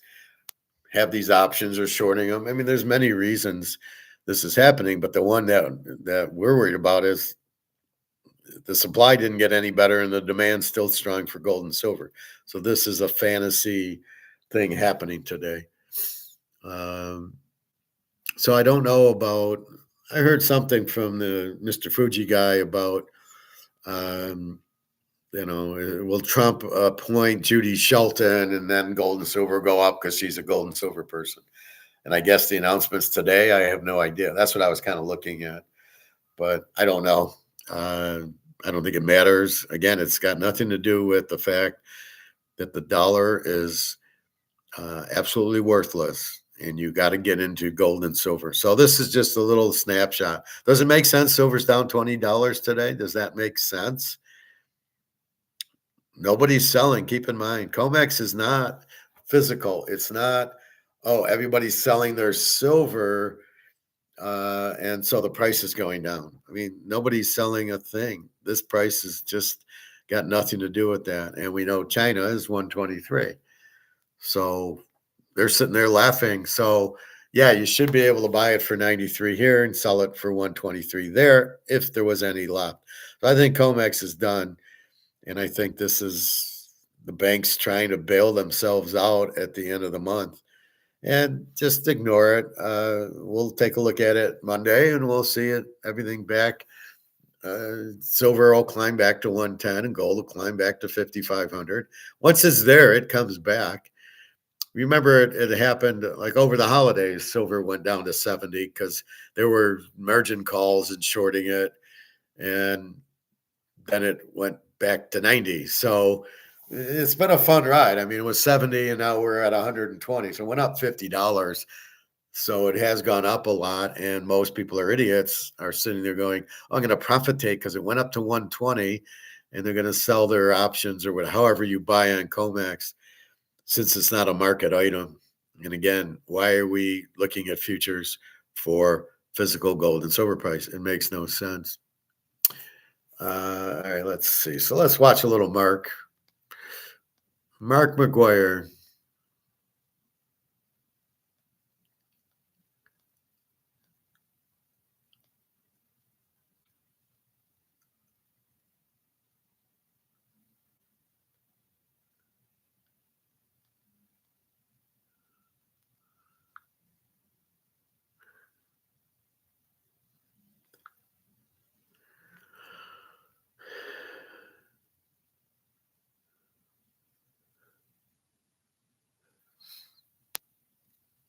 have these options or shorting them. I mean, there's many reasons this is happening, but the one that we're worried about is the supply didn't get any better and the demand's still strong for gold and silver. So this is a fantasy thing happening today. Um, so I don't know about. I heard something from the Mr. Fuji guy about, will Trump appoint Judy Shelton and then gold and silver go up because she's a gold and silver person? And I guess the announcements today, I have no idea. That's what I was kind of looking at, but I don't know. I don't think it matters. Again, it's got nothing to do with the fact that the dollar is absolutely worthless, and you got to get into gold and silver. So this is just a little snapshot. Does it make sense? Silver's down $20 today. Does that make sense? Nobody's selling. Keep in mind, COMEX is not physical. It's not, oh, everybody's selling their silver, and so the price is going down. I mean, nobody's selling a thing. This price has just got nothing to do with that. And we know China is 123. So they're sitting there laughing. So yeah, you should be able to buy it for 93 here and sell it for 123 there if there was any left. So I think COMEX is done. And I think this is the banks trying to bail themselves out at the end of the month. And just ignore it. We'll take a look at it Monday and we'll see it, everything back. Silver will climb back to 110 and gold will climb back to 5,500. Once it's there, it comes back. Remember, it happened like over the holidays. Silver went down to 70 because there were margin calls and shorting it, and then it went back to 90. So it's been a fun ride. I mean, it was 70 and now we're at 120. So it went up $50. So it has gone up a lot. And most people are idiots, are sitting there going, oh, I'm going to profit take because it went up to 120, and they're going to sell their options or whatever, however you buy on COMEX, since it's not a market item. And again, why are we looking at futures for physical gold and silver price? It makes no sense. All right, let's see. So let's watch a little Mark McGuire.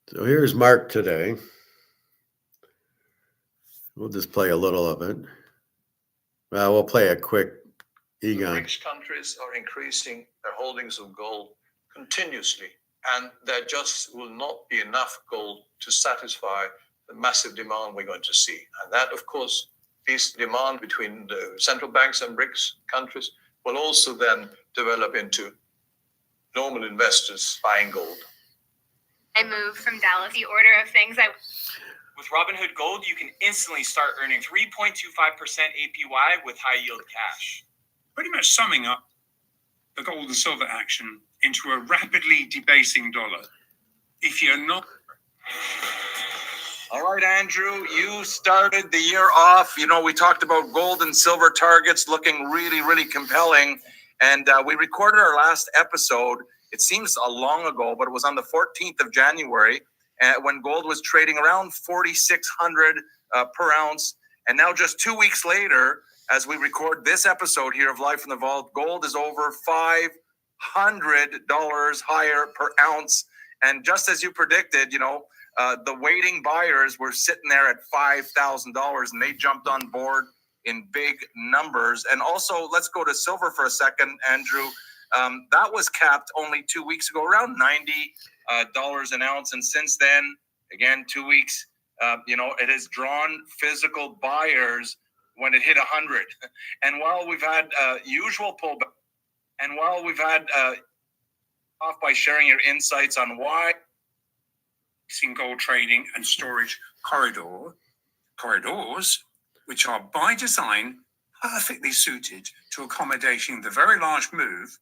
So here's Mark today. We'll just play a little of it. We'll play a quick Egon. Rich countries are increasing their holdings of gold continuously, and there just will not be enough gold to satisfy the massive demand we're going to see. And that, of course, this demand between the central banks and BRICS countries will also then develop into normal investors buying gold. I moved from Dallas. The order of things With Robinhood Gold, you can instantly start earning 3.25% APY with high yield cash. Pretty much summing up the gold and silver action into a rapidly debasing dollar. If you're not... All right, Andrew, you started the year off. You know, we talked about gold and silver targets looking really, really compelling. And we recorded our last episode. It seems a long ago, but it was on the 14th of January when gold was trading around 4,600 per ounce. And now just 2 weeks later, as we record this episode here of Life in the Vault, gold is over $500 higher per ounce. And just as you predicted, you know, the waiting buyers were sitting there at $5,000 and they jumped on board in big numbers. And also, let's go to silver for a second, Andrew. That was capped only 2 weeks ago, around $90 an ounce. And since then, again, 2 weeks, you know, it has drawn physical buyers when it hit 100. And while we've had usual pullback, and while we've had off by sharing your insights on why gold trading and storage corridors, which are by design perfectly suited to accommodating the very large move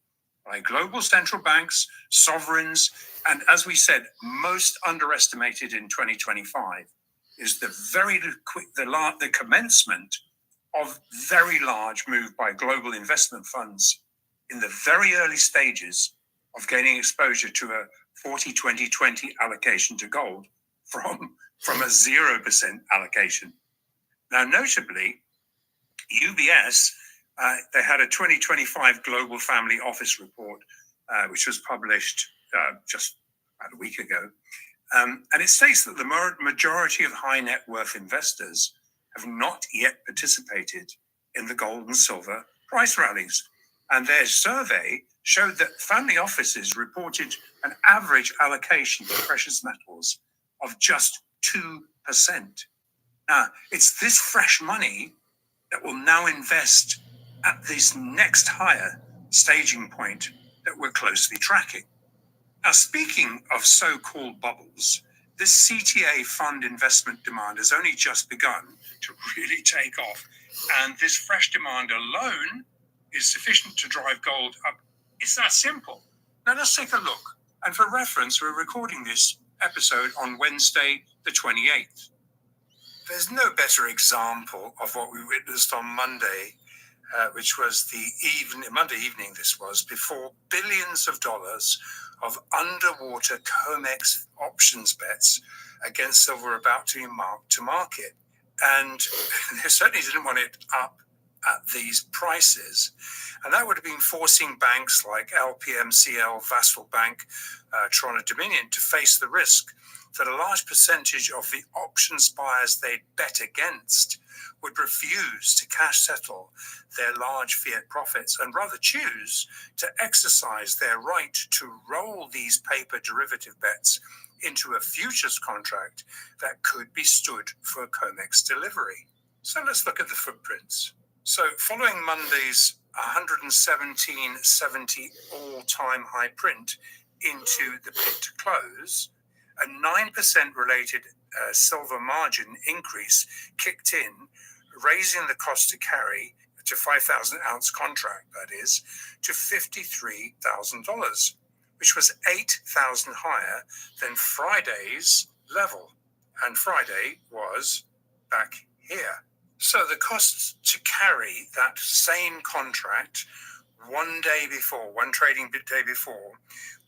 by global central banks, sovereigns, and as we said, most underestimated in 2025 is the commencement of very large move by global investment funds in the very early stages of gaining exposure to a 40-20-20 allocation to gold from a 0% allocation. Now, notably, UBS, they had a 2025 Global Family Office report, which was published just about a week ago. And it states that the majority of high net worth investors have not yet participated in the gold and silver price rallies. And their survey showed that family offices reported an average allocation to precious metals of just 2%. Now, it's this fresh money that will now invest at this next higher staging point that we're closely tracking. Now, speaking of so-called bubbles, this CTA fund investment demand has only just begun to really take off. And this fresh demand alone is sufficient to drive gold up. It's that simple. Now, let's take a look. And for reference, we're recording this episode on Wednesday, the 28th. There's no better example of what we witnessed on Monday, which was Monday evening this was, before billions of dollars of underwater COMEX options bets against silver were about to be marked to market. And they certainly didn't want it up at these prices. And that would have been forcing banks like LPMCL, Vassal Bank, Toronto Dominion to face the risk that a large percentage of the options buyers they'd bet against would refuse to cash settle their large fiat profits and rather choose to exercise their right to roll these paper derivative bets into a futures contract that could be stood for COMEX delivery. So let's look at the footprints. So following Monday's 117.70 all-time high print into the pit to close, a 9% related silver margin increase kicked in, raising the cost to carry to 5,000 ounce contract, that is, to $53,000, which was 8,000 higher than Friday's level. And Friday was back here. So the cost to carry that same contract one trading day before,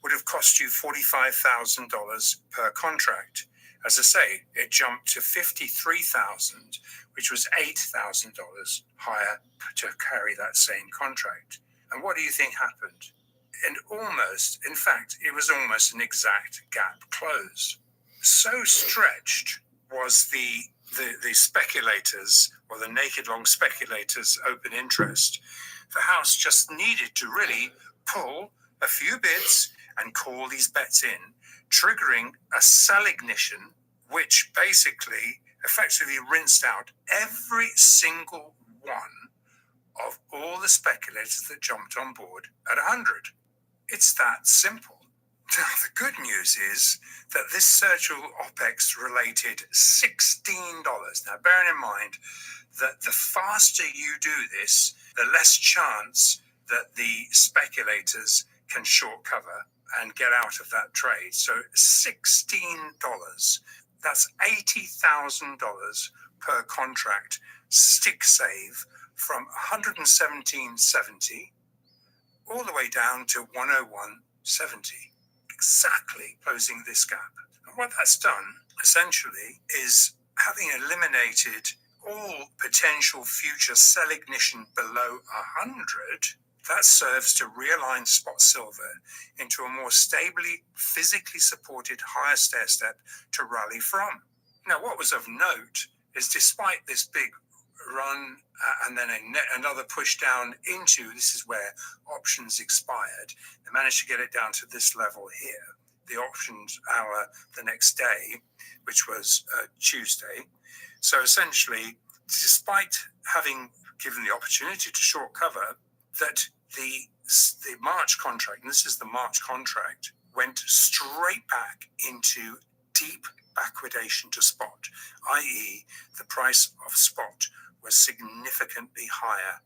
would have cost you $45,000 per contract. As I say, it jumped to $53,000, which was $8,000 higher to carry that same contract. And what do you think happened? And in fact, it was almost an exact gap close. So stretched was the speculators, or the naked long speculators' open interest, the house just needed to really pull a few bids and call these bets in, triggering a sell ignition, which basically effectively rinsed out every single one of all the speculators that jumped on board at 100. It's that simple. Now, the good news is that this surge of OPEX related $16. Now, bearing in mind that the faster you do this, the less chance that the speculators can short cover and get out of that trade. So $16, that's $80,000 per contract stick save from 117.70 all the way down to 101.70. Exactly closing this gap. And what that's done, essentially, is having eliminated all potential future sell ignition below 100, that serves to realign spot silver into a more stably, physically supported higher stair step to rally from. Now, what was of note is despite this big run and then another push down into, this is where options expired, they managed to get it down to this level here, the options hour the next day, which was Tuesday. So essentially, despite having given the opportunity to short cover, that the March contract, and this is the March contract, went straight back into deep backwardation to spot, i.e. the price of spot was significantly higher.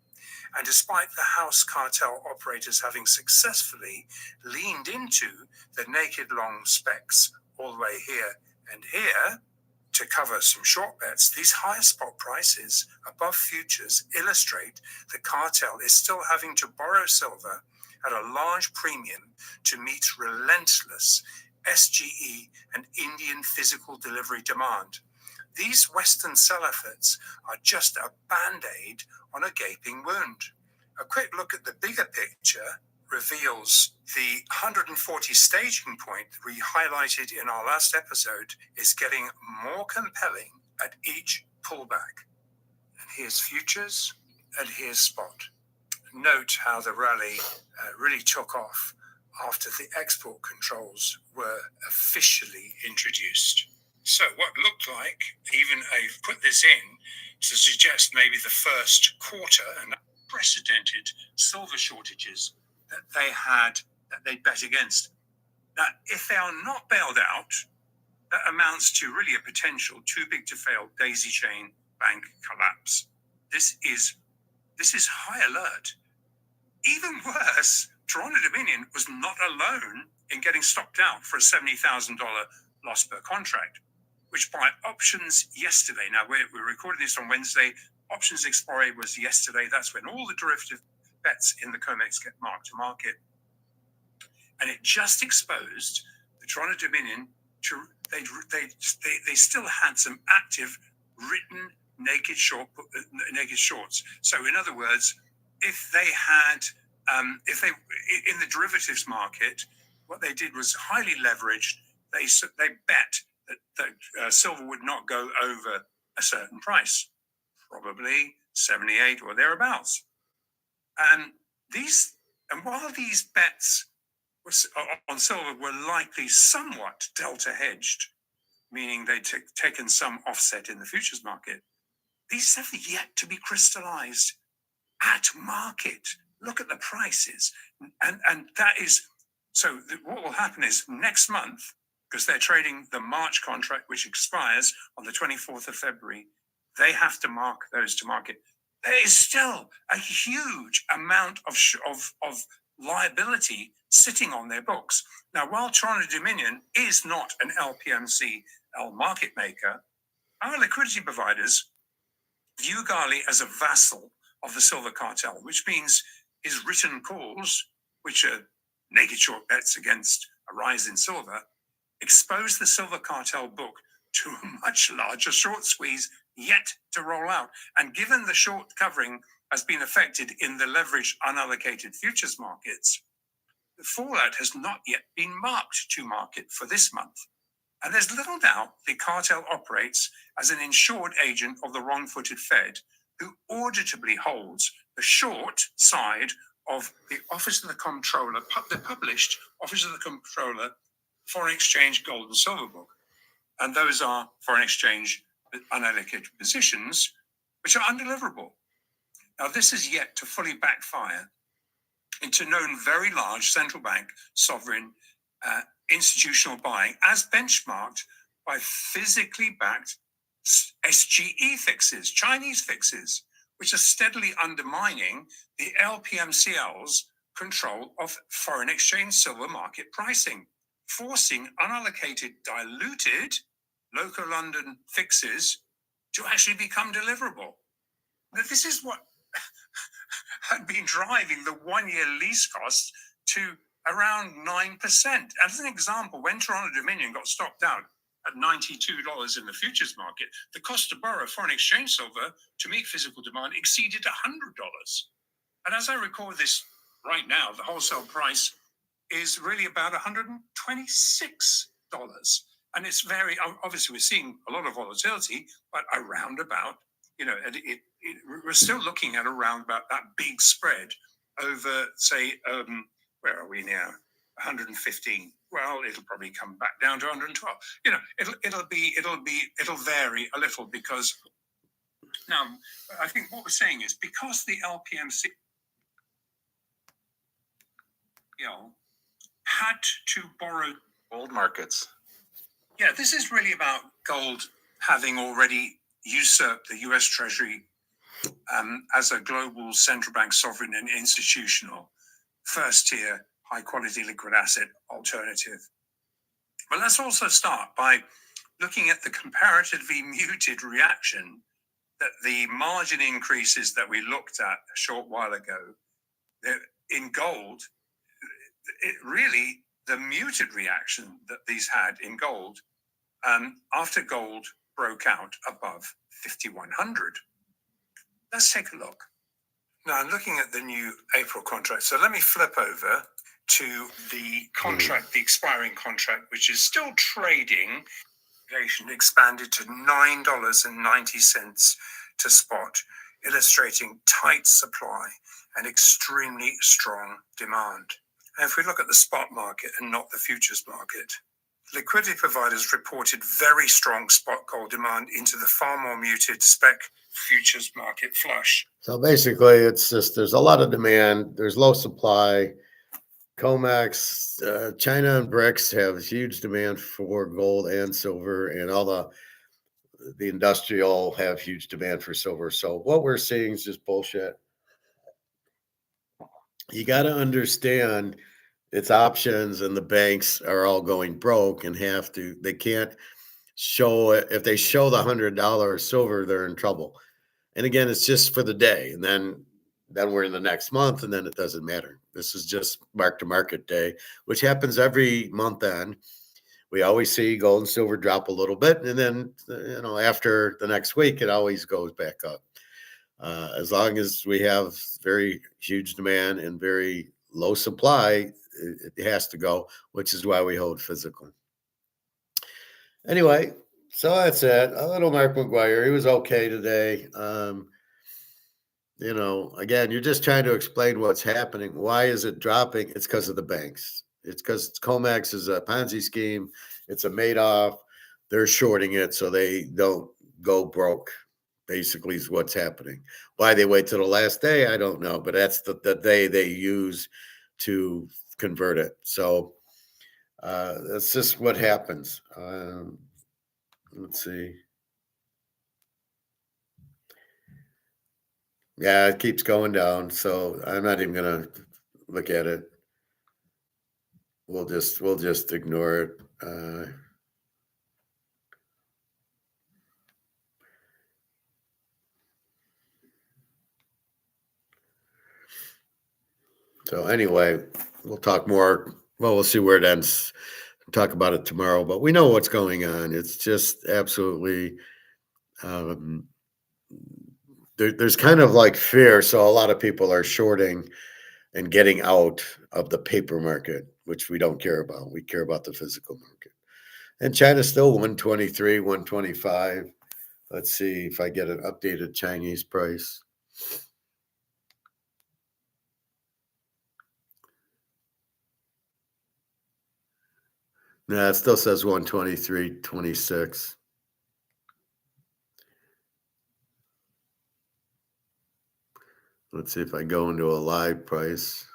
And despite the house cartel operators having successfully leaned into the naked long specs all the way here and here to cover some short bets, these higher spot prices above futures illustrate the cartel is still having to borrow silver at a large premium to meet relentless SGE and Indian physical delivery demand. These Western sell efforts are just a band-aid on a gaping wound. A quick look at the bigger picture reveals the 140 staging point we highlighted in our last episode is getting more compelling at each pullback. And here's futures, and here's spot. Note how the rally really took off after the export controls were officially introduced. So what looked like, even I've put this in to suggest maybe the first quarter and unprecedented silver shortages that they bet against. Now, if they are not bailed out, that amounts to really a potential too big to fail daisy chain bank collapse. This is high alert. Even worse, Toronto Dominion was not alone in getting stopped out for a $70,000 loss per contract, which by options yesterday, now we're recording this on Wednesday, options expiry was yesterday. That's when all the derivative bets in the COMEX get marked to market. And it just exposed the Toronto Dominion to, they still had some active written naked shorts. So in other words, if they had, in the derivatives market, what they did was highly leveraged. They bet that silver would not go over a certain price, probably 78 or thereabouts. And while these bets on silver were likely somewhat delta hedged, meaning they'd taken some offset in the futures market, these have yet to be crystallized at market. Look at the prices. And that is, so what will happen is next month, because they're trading the March contract, which expires on the 24th of February, they have to mark those to market. There is still a huge amount of liability sitting on their books. Now, while Toronto Dominion is not an LPMC-L market maker, our liquidity providers view Gali as a vassal of the silver cartel, which means his written calls, which are naked short bets against a rise in silver, expose the silver cartel book to a much larger short squeeze yet to roll out. And given the short covering has been affected in the leveraged unallocated futures markets, the fallout has not yet been marked to market for this month. And there's little doubt the cartel operates as an insured agent of the wrong-footed Fed, who auditably holds the short side of the Office of the Comptroller, the published Office of the Comptroller foreign exchange gold and silver book. And those are foreign exchange unallocated positions, which are undeliverable. Now, this is yet to fully backfire into known very large central bank sovereign institutional buying, as benchmarked by physically backed SGE fixes, Chinese fixes, which are steadily undermining the LPMCL's control of foreign exchange silver market pricing, forcing unallocated, diluted local London fixes to actually become deliverable. Now, this is what had been driving the one-year lease costs to around 9%. As an example, when Toronto Dominion got stopped out at $92 in the futures market, the cost to borrow foreign exchange silver to meet physical demand exceeded $100. And as I record this right now, the wholesale price is really about $126. And it's very, obviously we're seeing a lot of volatility, but around about, we're still looking at around about that big spread over, say, where are we now? 115. Well, it'll probably come back down to 112. It'll vary a little because Now, I think what we're saying is because the LPMC had to borrow Gold markets. Yeah, this is really about gold having already usurped the US Treasury as a global central bank sovereign and institutional first tier, high quality liquid asset alternative. But let's also start by looking at the comparatively muted reaction that the margin increases that we looked at a short while ago in gold, the muted reaction that these had in gold after gold broke out above 5,100. Let's take a look. Now I'm looking at the new April contract. So let me flip over to the contract, the expiring contract, which is still trading. Expanded to $9.90 to spot, illustrating tight supply and extremely strong demand. And if we look at the spot market and not the futures market, liquidity providers reported very strong spot gold demand into the far more muted spec futures market flush. So basically, it's just there's a lot of demand, there's low supply. COMEX, China and BRICS have huge demand for gold and silver, and all the industrial have huge demand for silver. So what we're seeing is just bullshit. You got to understand it's options, and the banks are all going broke and they can't show it. If they show the $100 silver, they're in trouble. And again, it's just for the day. And then we're in the next month, and then it doesn't matter. This is just mark to market day, which happens every month end. We always see gold and silver drop a little bit, and then after the next week, it always goes back up. As long as we have very huge demand and very low supply, it has to go, which is why we hold physical. Anyway, so that's it. A little Mark McGuire. He was okay today. Again, you're just trying to explain what's happening. Why is it dropping? It's because of the banks. It's because COMEX is a Ponzi scheme. It's a Madoff. They're shorting it so they don't go broke, basically, is what's happening. Why they wait till the last day, I don't know. But that's the day they use to convert it. So that's just what happens. Let's see. Yeah, it keeps going down, so I'm not even gonna look at it. We'll just ignore it. So anyway, we'll talk more. Well, we'll see where it ends. Talk about it tomorrow, but we know what's going on. It's just absolutely. There's kind of like fear, so a lot of people are shorting and getting out of the paper market, which we don't care about. We care about the physical market. And China's still 123, 125. Let's see if I get an updated Chinese price. Nah, it still says 123.26. Let's see if I go into a live price.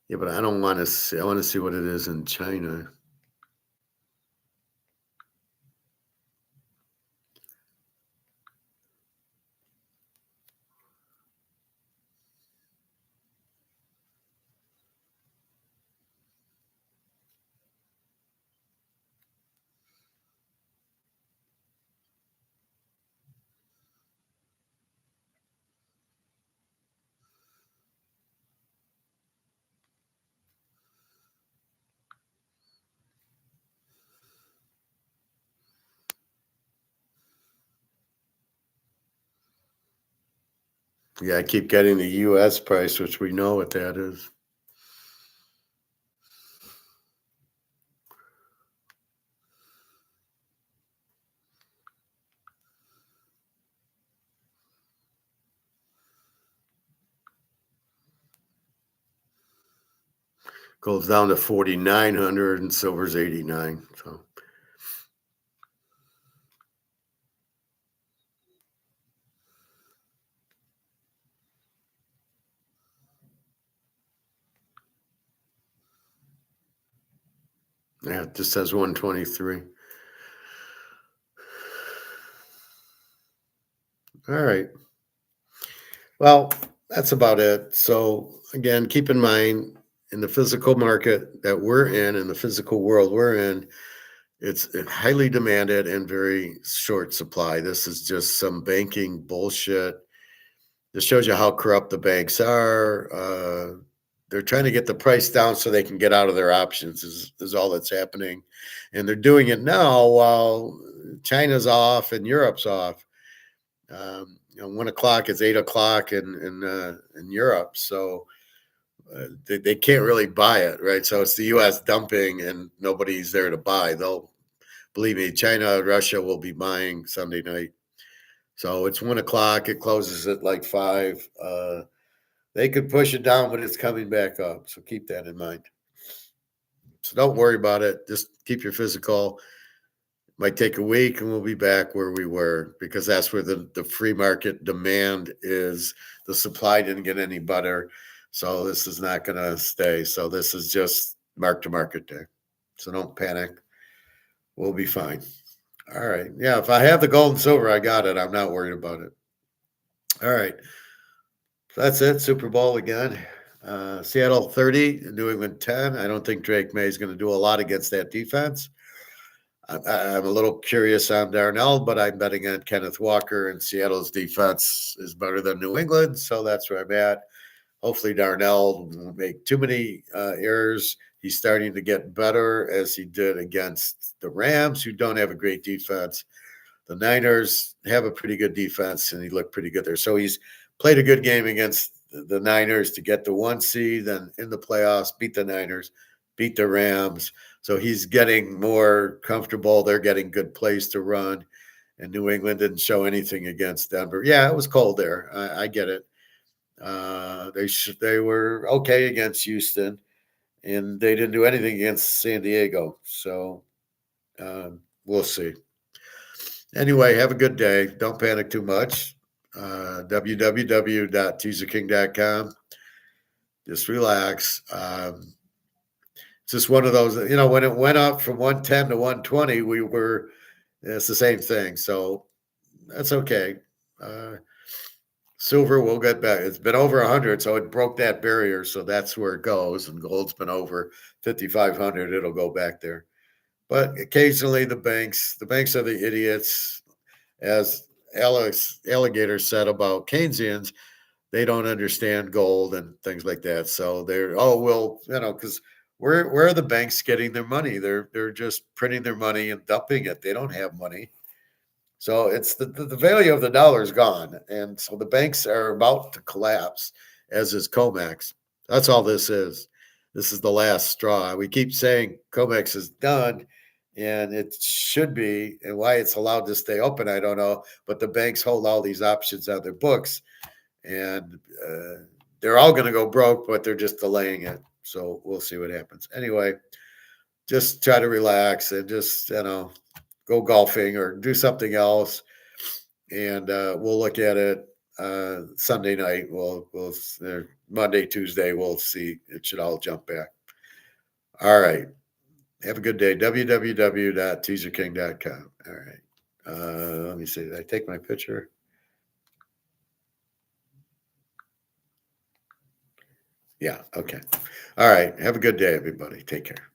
Yeah, but I don't want to see. I want to see what it is in China. Yeah, I keep getting the U.S. price, which we know what that is. Gold's down to 4,900 and silver's 89. So yeah, it just says 123. All right. Well, that's about it. So again, keep in mind in the physical market that we're in the physical world we're in, it's highly demanded and very short supply. This is just some banking bullshit. This shows you how corrupt the banks are. They're trying to get the price down so they can get out of their options, is all that's happening. And they're doing it now while China's off and Europe's off. 1 o'clock is 8 o'clock in Europe. So they can't really buy it, right? So it's the U.S. dumping and nobody's there to buy. They'll, believe me, China, Russia will be buying Sunday night. So it's 1 o'clock. It closes at like 5. They could push it down, but it's coming back up. So keep that in mind. So don't worry about it. Just keep your physical. Might take a week and we'll be back where we were because that's where the free market demand is. The supply didn't get any better. So this is not going to stay. So this is just mark to market day. So don't panic. We'll be fine. All right. Yeah. If I have the gold and silver, I got it. I'm not worried about it. All right. That's it. Super Bowl again. Seattle 30, New England 10. I don't think Drake May is going to do a lot against that defense. I'm a little curious on Darnell, but I'm betting on Kenneth Walker, and Seattle's defense is better than New England. So that's where I'm at. Hopefully, Darnell won't make too many errors. He's starting to get better as he did against the Rams, who don't have a great defense. The Niners have a pretty good defense, and he looked pretty good there. So he's played a good game against the Niners to get the 1 seed, then in the playoffs, beat the Niners, beat the Rams. So he's getting more comfortable. They're getting good plays to run. And New England didn't show anything against Denver. Yeah, it was cold there. I get it. They were okay against Houston, and they didn't do anything against San Diego. So we'll see. Anyway, have a good day. Don't panic too much. www.teaserking.com. Just relax. It's just one of those, when it went up from 110 to 120, it's the same thing. So that's okay. Silver will get back. It's been over 100, so it broke that barrier. So that's where it goes. And gold's been over 5,500. It'll go back there. But occasionally the banks are the idiots. As Alex Alligator said about Keynesians, they don't understand gold and things like that. So they're, because where are the banks getting their money? They're just printing their money and dumping it. They don't have money. So it's the value of the dollar is gone. And so the banks are about to collapse, as is COMEX. That's all this is. This is the last straw. We keep saying COMEX is done, and it should be. And why it's allowed to stay open, I don't know. But the banks hold all these options on their books, and they're all going to go broke, but they're just delaying it. So we'll see what happens. Anyway, just try to relax and just, go golfing or do something else. And we'll look at it Sunday night. We'll Monday, Tuesday, we'll see. It should all jump back. All right. Have a good day. www.teaserking.com. All right. Let me see. Did I take my picture? Yeah. Okay. All right. Have a good day, everybody. Take care.